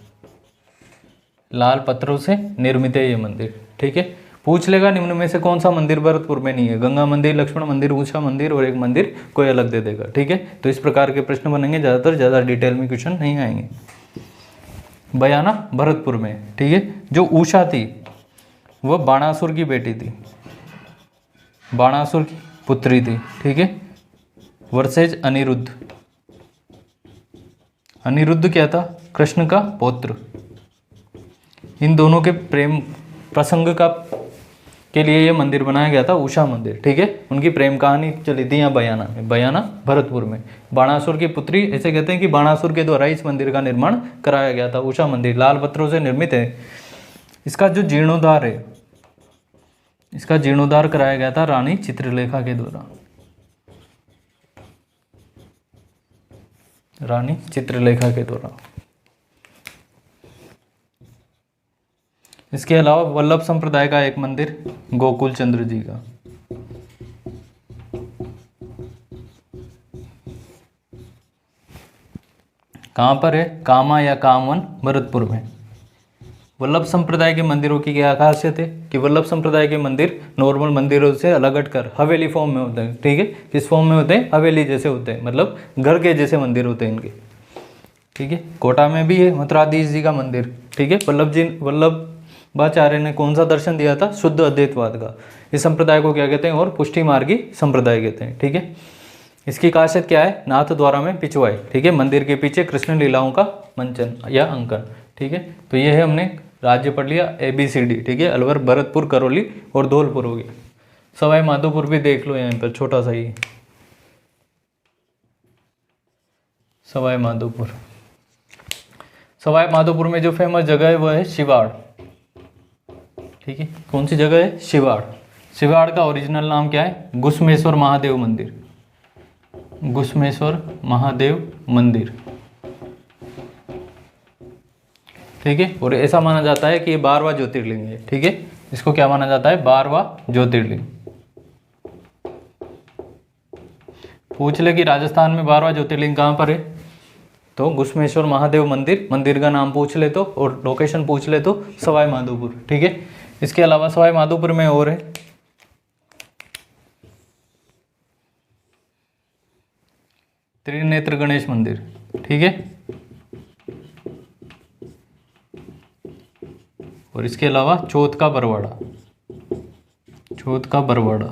लाल पत्थरों से निर्मित है ये मंदिर। ठीक है, पूछ लेगा निम्न में से कौन सा मंदिर भरतपुर में नहीं है? गंगा मंदिर, लक्ष्मण मंदिर, उषा मंदिर और एक मंदिर कोई अलग दे देगा। ठीक है, तो इस प्रकार के प्रश्न बनेंगे, ज़्यादातर ज़्यादा डिटेल में क्वेश्चन नहीं आएंगे। बयाना भरतपुर में। ठीक है, जो उषा थी वह बाणासुर की बेटी थी, बाणासुर की पुत्री थी, ठीक है, वर्सेज अनिरुद्ध। अनिरुद्ध क्या था? कृष्ण का पौत्र। इन दोनों के प्रेम प्रसंग का के लिए ये मंदिर बनाया गया था, उषा मंदिर, ठीक है। उनकी प्रेम कहानी चली थी यहाँ बयाना में, बयाना भरतपुर में। बाणासुर की पुत्री, ऐसे कहते हैं कि बाणासुर के द्वारा इस मंदिर का निर्माण कराया गया था। उषा मंदिर लाल पत्थरों से निर्मित है। इसका जो जीर्णोद्धार है, इसका जीर्णोद्धार कराया गया था रानी चित्रलेखा के द्वारा, रानी चित्रलेखा के द्वारा। इसके अलावा वल्लभ संप्रदाय का एक मंदिर गोकुल चंद्र जी का, कहाँ पर है? कामा या कामवन, भरतपुर में। वल्लभ संप्रदाय के मंदिरों की क्या खासियत है कि वल्लभ संप्रदाय के मंदिर नॉर्मल मंदिरों से अलग हटकर हवेली फॉर्म में होते हैं, ठीक है। किस फॉर्म में होते हैं? हवेली जैसे होते हैं, मतलब घर के जैसे मंदिर होते हैं इनके, ठीक है। कोटा में भी है मथुराधीश जी का मंदिर, ठीक है। वल्लभाचार्य ने कौन सा दर्शन दिया था? शुद्ध अद्वैतवाद का। इस संप्रदाय को क्या कहते हैं? और पुष्टि मार्गी संप्रदाय कहते हैं, ठीक है। इसकी खासियत क्या है? नाथ द्वारा में पिछवाई, ठीक है। मंदिर के पीछे कृष्ण लीलाओं का मंचन या अंकन, ठीक है। तो ये है, हमने राज्य पढ़ लिया ABCD, ठीक है। अलवर, भरतपुर, करौली और धौलपुर हो गया। सवाई माधोपुर भी देख लो, यहाँ पर छोटा सा ही सवाई माधोपुर। सवाई माधोपुर में जो फेमस जगह है वो है शिवाड़, ठीक है। कौन सी जगह है? शिवाड़। शिवाड़ का ओरिजिनल नाम क्या है? घुसमेश्वर महादेव मंदिर, घुसमेश्वर महादेव मंदिर, ठीक है। और ऐसा माना जाता है कि ये 12वां ज्योतिर्लिंग है, ठीक है। इसको क्या माना जाता है? 12वां ज्योतिर्लिंग। पूछ ले कि राजस्थान में 12वां ज्योतिर्लिंग कहाँ पर है, तो घुसमेश्वर महादेव मंदिर, मंदिर का नाम पूछ ले तो, और लोकेशन पूछ ले तो सवाई माधोपुर, ठीक है। इसके अलावा सवाई माधोपुर में और है त्रिनेत्र गणेश मंदिर, ठीक है। और इसके अलावा चौथ का बरवाड़ा, चौथ का बरवाड़ा,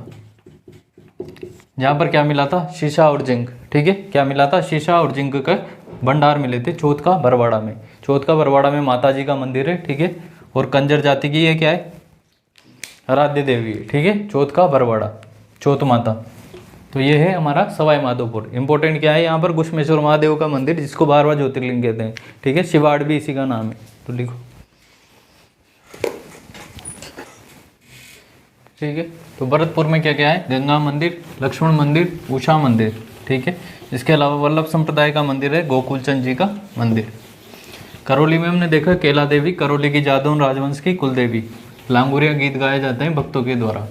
जहाँ पर क्या मिला था? शीशा और जिंक, ठीक है। क्या मिला था? शीशा और जिंक का भंडार मिले थे चौथ का बरवाड़ा में। चौथ का बरवाड़ा में माता जी का मंदिर है, ठीक है। और कंजर जाति की ये क्या है? आराध्य देवी है, ठीक है। चौथ का बरवाड़ा, चौथ माता। तो ये है हमारा सवाई माधोपुर। इंपॉर्टेंट क्या है यहाँ पर? घुसमेश्वर महादेव का मंदिर, जिसको 12वां ज्योतिर्लिंग कहते हैं, ठीक है। शिवाड़ भी इसी का नाम है, तो लिखो, ठीक है। तो भरतपुर में क्या क्या है? गंगा मंदिर, लक्ष्मण मंदिर, उषा मंदिर, ठीक है। इसके अलावा वल्लभ संप्रदाय का मंदिर है गोकुलचंद जी का मंदिर। करौली में हमने देखा केला देवी, करौली की जादौन राजवंश की कुलदेवी। लांगुरिया गीत गाए जाते हैं भक्तों के द्वारा।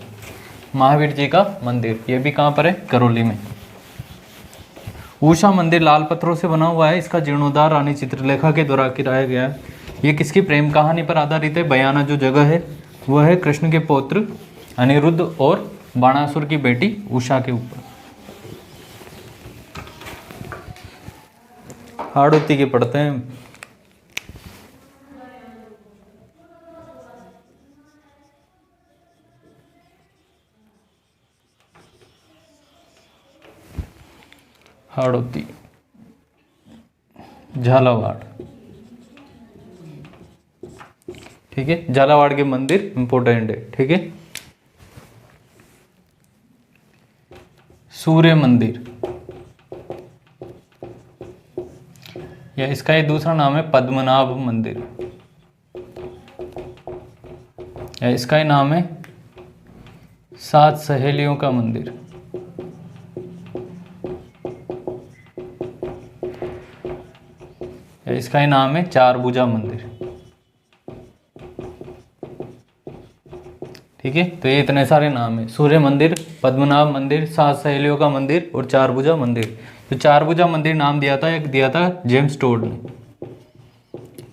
महावीर जी का मंदिर, ये भी कहाँ पर है? करौली में। उषा मंदिर लाल पत्थरों से बना हुआ है। इसका जीर्णोद्धार रानी चित्रलेखा के द्वारा कराया गया है। ये किसकी प्रेम कहानी पर आधारित है? बयाना जो जगह है वह है कृष्ण के पौत्र अनिरुद्ध और बाणासुर की बेटी उषा के ऊपर। हाड़ौती के पढ़ते हैं। हाड़ौती, झालावाड़, ठीक है। झालावाड़ के मंदिर इंपोर्टेंट है, ठीक है। सूर्य मंदिर, या इसका एक दूसरा नाम है पद्मनाभ मंदिर, या इसका ही नाम है 7 सहेलियों का मंदिर। इसका ही नाम है 4 भुजा मंदिर, ठीक है। तो ये इतने सारे नाम है, सूर्य मंदिर, पद्मनाभ मंदिर, 7 सहेलियों का मंदिर और 4 भुजा मंदिर। तो 4 भुजा मंदिर नाम दिया था, एक दिया था जेम्स टोड ने,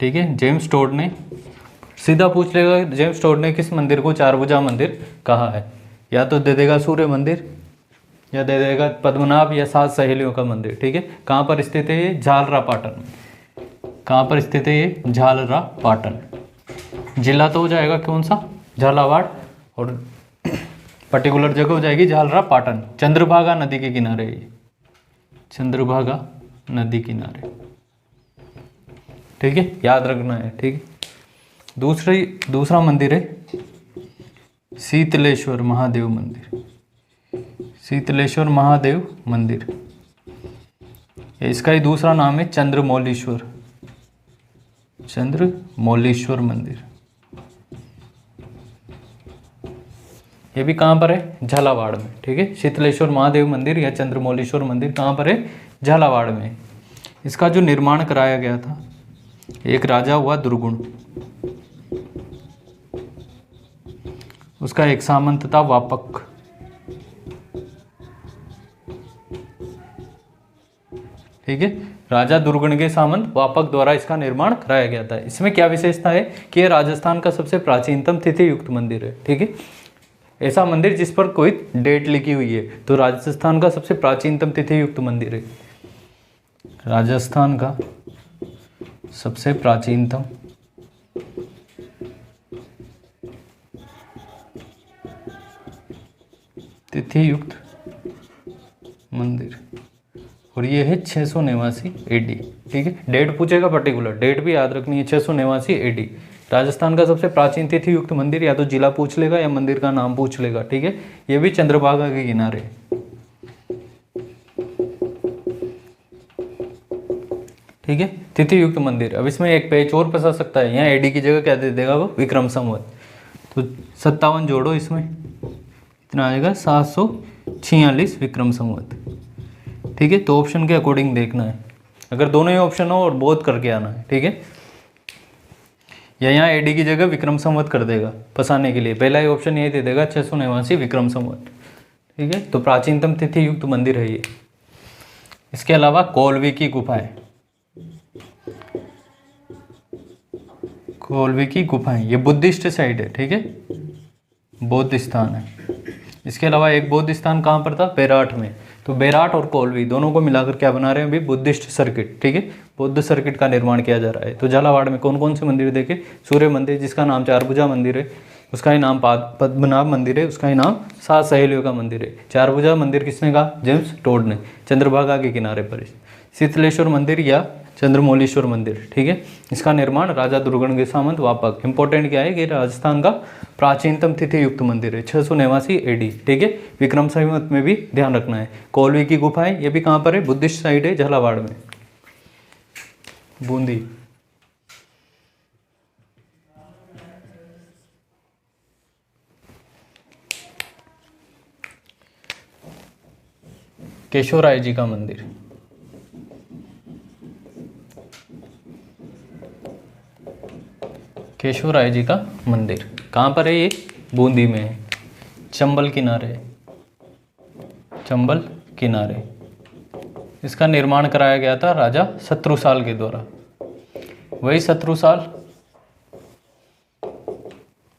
ठीक है। जेम्स टोड ने, सीधा पूछ लेगा जेम्स टोड ने किस मंदिर को 4 भुजा मंदिर कहा है, या तो दे देगा सूर्य मंदिर, या दे देगा पद्मनाभ, या 7 सहेलियों का मंदिर, ठीक है। कहाँ पर स्थित है ये? झालरा पाटन। कहाँ पर स्थित है ये? झालरा पाटन। जिला तो हो जाएगा कौन सा? झालावाड़, और पर्टिकुलर जगह हो जाएगी झालरा पाटन, चंद्रभागा नदी के किनारे है ये, चंद्रभागा नदी किनारे, ठीक है, याद रखना है, ठीक है। दूसरा मंदिर है शीतलेश्वर महादेव मंदिर, शीतलेश्वर महादेव मंदिर, इसका ही दूसरा नाम है चंद्रमौलीश्वर, चंद्रमौलीश्वर मंदिर। ये भी कहाँ पर है? झालावाड़ में, ठीक है। शीतलेश्वर महादेव मंदिर या चंद्रमौलीश्वर मंदिर कहाँ पर है? झालावाड़ में। इसका जो निर्माण कराया गया था, एक राजा हुआ दुर्गुण, उसका एक सामंत था वापक, ठीक है। राजा दुर्गुण के सामंत वापक द्वारा इसका निर्माण कराया गया था। इसमें क्या विशेषता है कि यह राजस्थान का सबसे प्राचीनतम तिथि युक्त मंदिर है, ठीक है। ऐसा मंदिर जिस पर कोई डेट लिखी हुई है, तो राजस्थान का सबसे प्राचीनतम तिथि युक्त मंदिर है, राजस्थान का सबसे प्राचीनतम तिथि युक्त मंदिर, और ये है 689 AD, ठीक है। डेट पूछेगा पर्टिकुलर, डेट भी याद रखनी है, 689 AD। राजस्थान का सबसे प्राचीन तिथि युक्त मंदिर, या तो जिला पूछ लेगा या मंदिर का नाम पूछ लेगा, ठीक है। ये भी चंद्रभागा के किनारे, ठीक है, तिथि युक्त मंदिर। अब इसमें एक पेज और फंसा सकता है, यहाँ AD की जगह क्या दे देगा वो? विक्रम संवत। तो 57 जोड़ो, इसमें कितना आएगा? 746 विक्रम संवत, ठीक है। तो ऑप्शन के अकॉर्डिंग देखना है, अगर दोनों ही ऑप्शन हो और बोध करके आना है, ठीक है। या यहाँ AD की जगह विक्रम संवत कर देगा फंसाने के लिए, पहला ही ऑप्शन यही दे देगा 689 विक्रम संवत, ठीक है। तो प्राचीनतम तिथि युक्त मंदिर है ये। इसके अलावा कोलवी की गुफाएं, कोलवी की गुफाएं, ये बुद्धिस्ट साइड है, ठीक है, बौद्ध स्थान है। इसके अलावा एक बौद्ध स्थान कहाँ पर था? बेराट में। तो बेराट और कोलवी दोनों को मिलाकर क्या बना रहे हैं अभी? बुद्धिस्ट सर्किट, ठीक है, बौद्ध सर्किट का निर्माण किया जा रहा है। तो झालावाड़ में कौन कौन से मंदिर देखे? सूर्य मंदिर, जिसका नाम चारभुजा मंदिर है, उसका ही नाम पद्मनाभ मंदिर है, उसका ही नाम 7 सहेलियों का मंदिर है। चारभुजा मंदिर किसने कहा? जेम्स टोड ने, चंद्रभागा के किनारे पर। शीतलेश्वर मंदिर या चंद्रमौलीश्वर मंदिर, ठीक है, इसका निर्माण राजा दुर्गुण के सामंत वापक। इंपॉर्टेंट क्या है कि राजस्थान का प्राचीनतम तिथि युक्त मंदिर है, 689 AD, ठीक है। विक्रम संवत में भी ध्यान रखना है। कोलवी की गुफाएं, ये भी कहाँ पर है? बुद्धिस्ट साइड है, झालावाड़ में, बूंदी। केशवराय जी का मंदिर, केशवराय जी का मंदिर कहाँ पर है? ये बूंदी में है, चंबल किनारे, चंबल किनारे। इसका निर्माण कराया गया था राजा शत्रुसाल के द्वारा, वही शत्रुसाल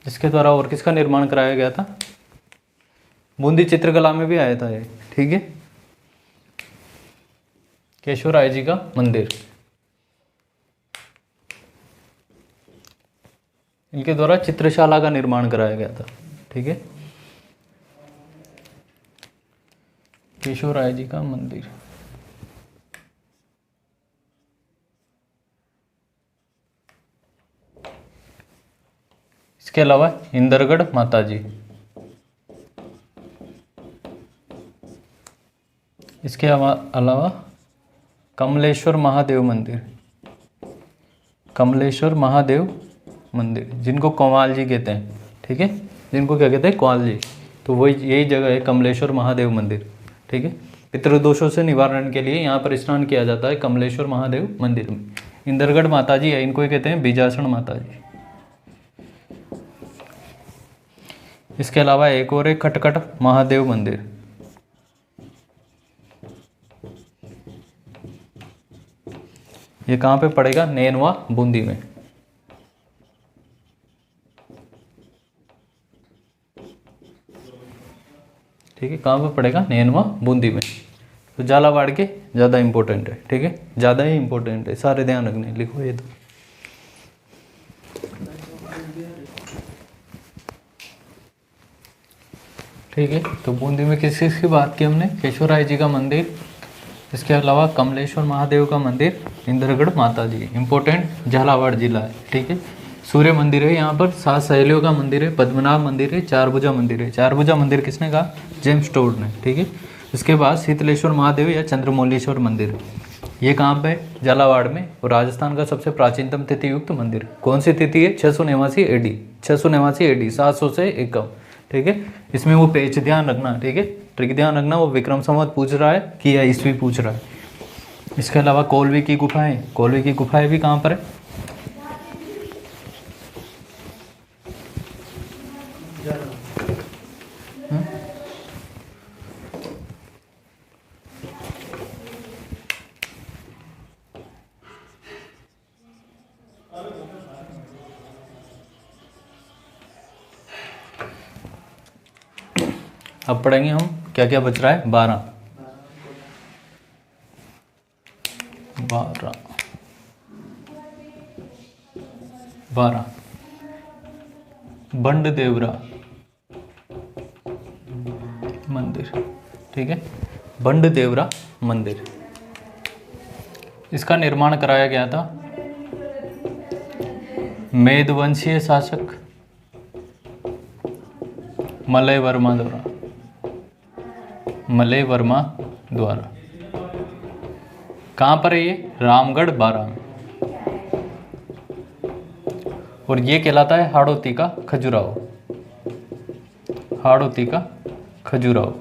जिसके द्वारा और किसका निर्माण कराया गया था? बूंदी चित्रकला में भी आया था ये, ठीक है। केशवराय जी का मंदिर, इनके द्वारा चित्रशाला का निर्माण कराया गया था, ठीक है। केशवराय जी का मंदिर। इसके अलावा इंदरगढ़ माता जी, इसके अलावा कमलेश्वर महादेव मंदिर, कमलेश्वर महादेव मंदिर, जिनको कंवाल जी कहते हैं, ठीक है, जिनको क्या कहते हैं? कंवाल जी। तो वही यही जगह है कमलेश्वर महादेव मंदिर, ठीक है। पितृदोषों से निवारण के लिए यहाँ पर स्नान किया जाता है कमलेश्वर महादेव मंदिर में। इंदरगढ़ माता जी है, इनको ही कहते हैं बीजासन माता जी। इसके अलावा एक और है खटखट महादेव मंदिर, ये कहाँ पे पड़ेगा? नैनवा, बूंदी में, ठीक है। कहाँ पे पड़ेगा? नैनवा, बूंदी में। तो झालावाड़ के ज़्यादा इंपॉर्टेंट है, ठीक है, ज़्यादा ही इंपॉर्टेंट है, सारे ध्यान रखने, लिखो ये तो। ठीक है। तो बूंदी में किस किस की बात की हमने, केशवराय जी का मंदिर, इसके अलावा कमलेश्वर महादेव का मंदिर, इंद्रगढ़ माता जी, इंपॉर्टेंट झालावाड़ जिला है। ठीक है। सूर्य मंदिर है यहाँ पर, 7 सहेलियों का मंदिर है, पद्मनाभ मंदिर है, चारभुजा मंदिर है। चारभुजा मंदिर किसने कहा, जेम्स टोड ने। ठीक है। इसके बाद शीतलेश्वर महादेव या चंद्रमौलीश्वर मंदिर, ये कहाँ पे है, झालावाड़ में, और राजस्थान का सबसे प्राचीनतम तिथि युक्त मंदिर। कौन सी तिथि है, 689 AD, 689 AD, 700 से 1 कम। ठीक है। इसमें वो पेच ध्यान रखना, ठीक है, ट्रिक ध्यान रखना, वो विक्रम संवत पूछ रहा है कि या ईस्वी पूछ रहा है। इसके अलावा कोलवी की गुफाएं, कोलवी की गुफाएं भी कहाँ पर है, अब पढ़ेंगे हम क्या क्या बच रहा है, 12 बंडदेवरा मंदिर। ठीक है। बंडदेवरा मंदिर, इसका निर्माण कराया गया था मेदवंशीय शासक मलय वर्मा द्वारा, मलय वर्मा द्वारा। कहाँ पर है ये, रामगढ़ बारा में, और ये कहलाता है हाड़ौती का खजुराहो, हाड़ौती का खजुराहो।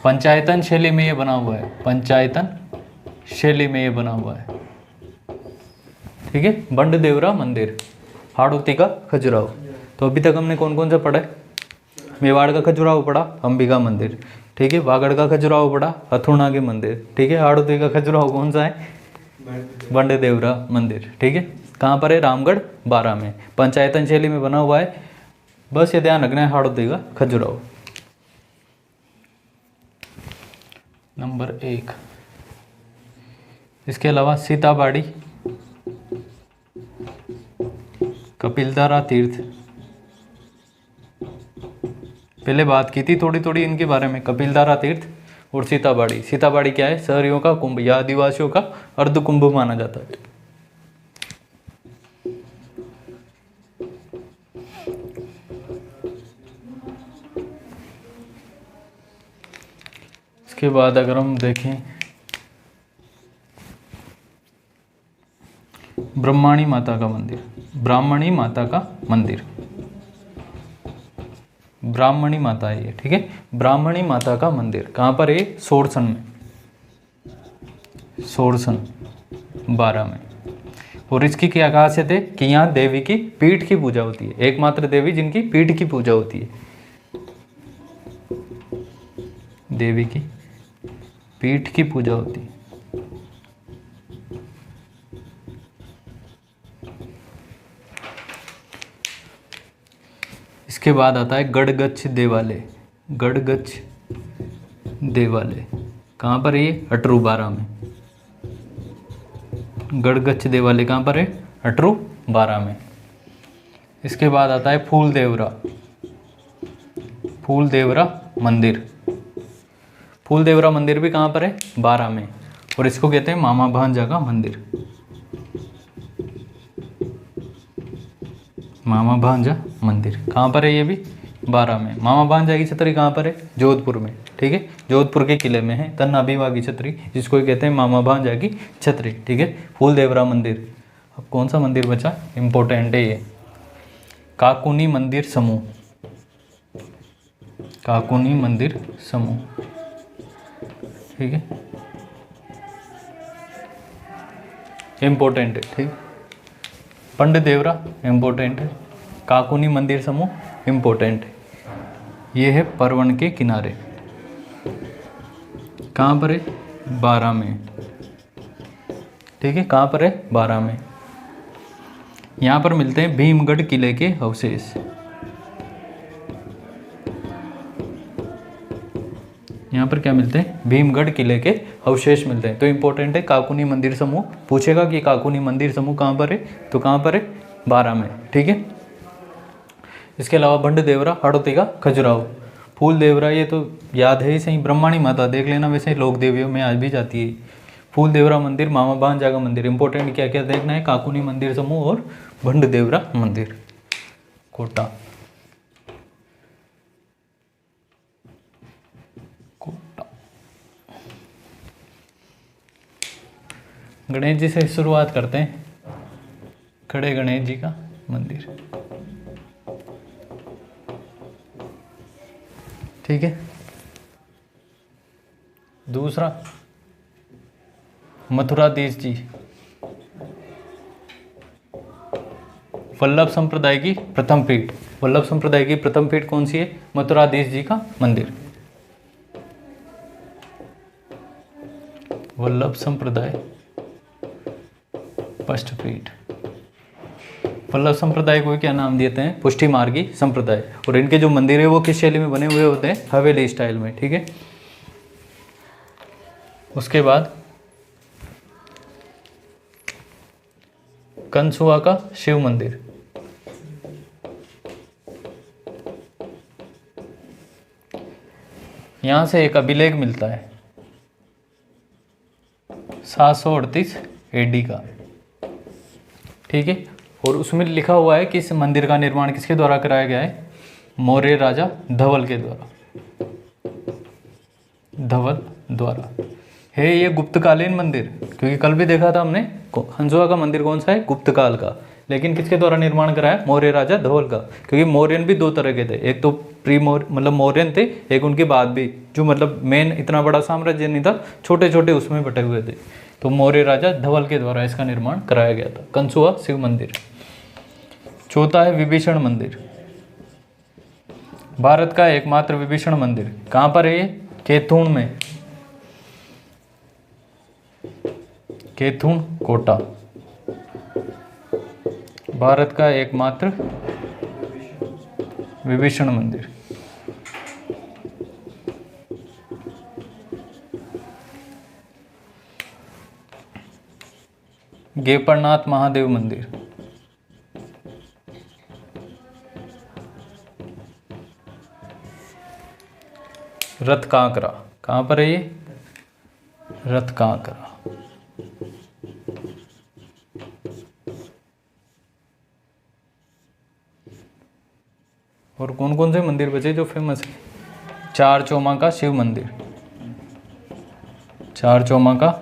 पंचायतन शैली में ये बना हुआ है, पंचायतन शैली में ये बना हुआ है। ठीक है। बंडदेवरा मंदिर, हाड़ौती का खजुराहो। तो अभी तक हमने कौन कौन सा पढ़ा है, मेवाड़ का खजुराहो पढ़ा, अंबिका मंदिर। ठीक है। वागड़ का खजुराहो पढ़ा, हथुर्णा के मंदिर। ठीक है। हाड़ौती का खजुराहो कौन सा है, बंडदेवरा मंदिर। ठीक है। कहाँ पर है, रामगढ़ बारा में, पंचायतन शैली में बना हुआ है। बस ये ध्यान रखना है, हाड़ौती का खजुराहो। नंबर 1। इसके अलावा सीताबाड़ी, कपिलधारा तीर्थ, पहले बात की थी थोड़ी थोड़ी इनके बारे में, कपिलधारा तीर्थ और सीताबाड़ी। सीताबाड़ी क्या है, शहरियों का कुंभ या आदिवासियों का अर्ध कुंभ माना जाता है। इसके बाद अगर हम देखें ब्रह्माणी माता का मंदिर, ब्राह्मणी माता का मंदिर, ब्राह्मणी माता है ये। ठीक है। ब्राह्मणी माता का मंदिर कहाँ पर है, सोरसन में, सोरसन 12 में। और इसकी क्या खासियत है कि यहाँ देवी की पीठ की पूजा होती है, एकमात्र देवी जिनकी पीठ की पूजा होती है, देवी की पीठ की पूजा होती है। इसके बाद आता है गढ़गच्छ देवालय, गढ़गच्छ देवालय कहाँ पर है ये, अटरू 12 में। गढ़गच्छ देवालय कहाँ पर है, अटरू 12 में। इसके बाद आता है फूलदेवरा, फूलदेवरा मंदिर, फूलदेवरा मंदिर भी कहाँ पर है, 12 में, और इसको कहते हैं मामा भांजा का मंदिर, मामा भांजा मंदिर। कहाँ पर है ये भी, 12 में। मामा भांजा की छतरी कहाँ पर है, जोधपुर में। ठीक है। जोधपुर के किले में है तन्ना बीवा की छतरी, जिसको कहते हैं मामा भांजा की छतरी। ठीक है। फूलदेवरा मंदिर। अब कौन सा मंदिर बचा, इंपॉर्टेंट है ये, काकुनी मंदिर समूह, काकुनी मंदिर समूह। ठीक है। इम्पोर्टेंट है। ठीक। पंडदेवरा इम्पोर्टेंट है, काकुनी मंदिर समूह इम्पोर्टेंट है। ये है परवन के किनारे, कहाँ पर है, 12 में। ठीक है। कहाँ पर है, 12 में। यहाँ पर मिलते हैं भीमगढ़ किले के अवशेष, यहाँ पर क्या मिलते हैं, भीमगढ़ किले के अवशेष मिलते हैं। तो इंपॉर्टेंट है, काकुनी मंदिर समूह पूछेगा कि काकुनी मंदिर समूह कहाँ पर है, तो कहाँ पर है, 12 में। ठीक है। इसके अलावा बंडदेवरा, हाड़ौती का खजुराहो, फूल देवरा, ये तो याद है ही सही, ब्रह्माणी माता देख लेना, वैसे ही लोक देवियों में आज भी जाती है। फूल देवरा मंदिर, मामा भांजा का मंदिर, इंपॉर्टेंट क्या क्या देखना है, काकुनी मंदिर समूह और भंड देवरा मंदिर, कोटा। कोटा गणेश जी से शुरुआत करते हैं, खड़े गणेश जी का मंदिर, ठीक है। दूसरा मथुराधीश जी, वल्लभ संप्रदाय की प्रथम पीठ, वल्लभ संप्रदाय की प्रथम पीठ कौन सी है, मथुराधीश जी का मंदिर, वल्लभ संप्रदाय फर्स्ट पीठ। वल्लभ संप्रदाय को क्या नाम देते हैं, पुष्टि मार्गी संप्रदाय, और इनके जो मंदिर है वो किस शैली में बने हुए होते हैं, हवेली स्टाइल में, ठीक है। उसके बाद कंसुआ का शिव मंदिर, यहां से एक अभिलेख मिलता है 738 AD का, ठीक है, और उसमें लिखा हुआ है कि इस मंदिर का निर्माण किसके द्वारा कराया गया है, मौर्य राजा धवल के द्वारा, धवल द्वारा है। ये गुप्तकालीन मंदिर, क्योंकि कल भी देखा था हमने कंसुआ का मंदिर कौन सा है, गुप्त काल का, लेकिन किसके द्वारा निर्माण कराया, मौर्य राजा धवल का, क्योंकि मौर्यन भी दो तरह के थे, एक तो प्री मौर्य मतलब मौर्यन थे, एक उनके बाद भी जो मतलब मेन इतना बड़ा साम्राज्य नहीं था, छोटे छोटे उसमें बटे हुए थे, तो मौर्य राजा धवल के द्वारा इसका निर्माण कराया गया था, कंसुआ शिव मंदिर। चौथा है विभीषण मंदिर, भारत का एकमात्र विभीषण मंदिर, कहाँ पर है ये, कैथून में, कैथून कोटा, भारत का एकमात्र विभीषण मंदिर। गेपरनाथ महादेव मंदिर, रथ कांकरा, कहाँ पर है ये, रथ कांकरा। और कौन कौन से मंदिर बचे जो फेमस है, चार चौमा का शिव मंदिर, चार चौमा का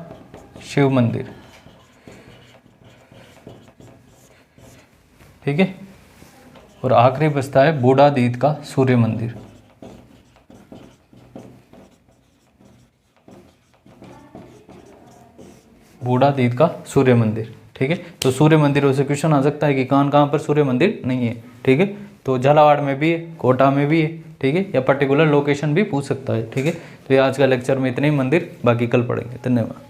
शिव मंदिर, ठीक है। और आखिरी बचता है बूढ़ादीद का सूर्य मंदिर, बूढ़ादीद का सूर्य मंदिर, ठीक है। तो सूर्य मंदिरों से क्वेश्चन आ सकता है कि कहाँ कहाँ पर सूर्य मंदिर नहीं है, ठीक है। तो झालावाड़ में भी है, कोटा में भी है, ठीक है, या पर्टिकुलर लोकेशन भी पूछ सकता है, ठीक है। तो ये आज का लेक्चर में इतने ही मंदिर, बाकी कल पढ़ेंगे। धन्यवाद।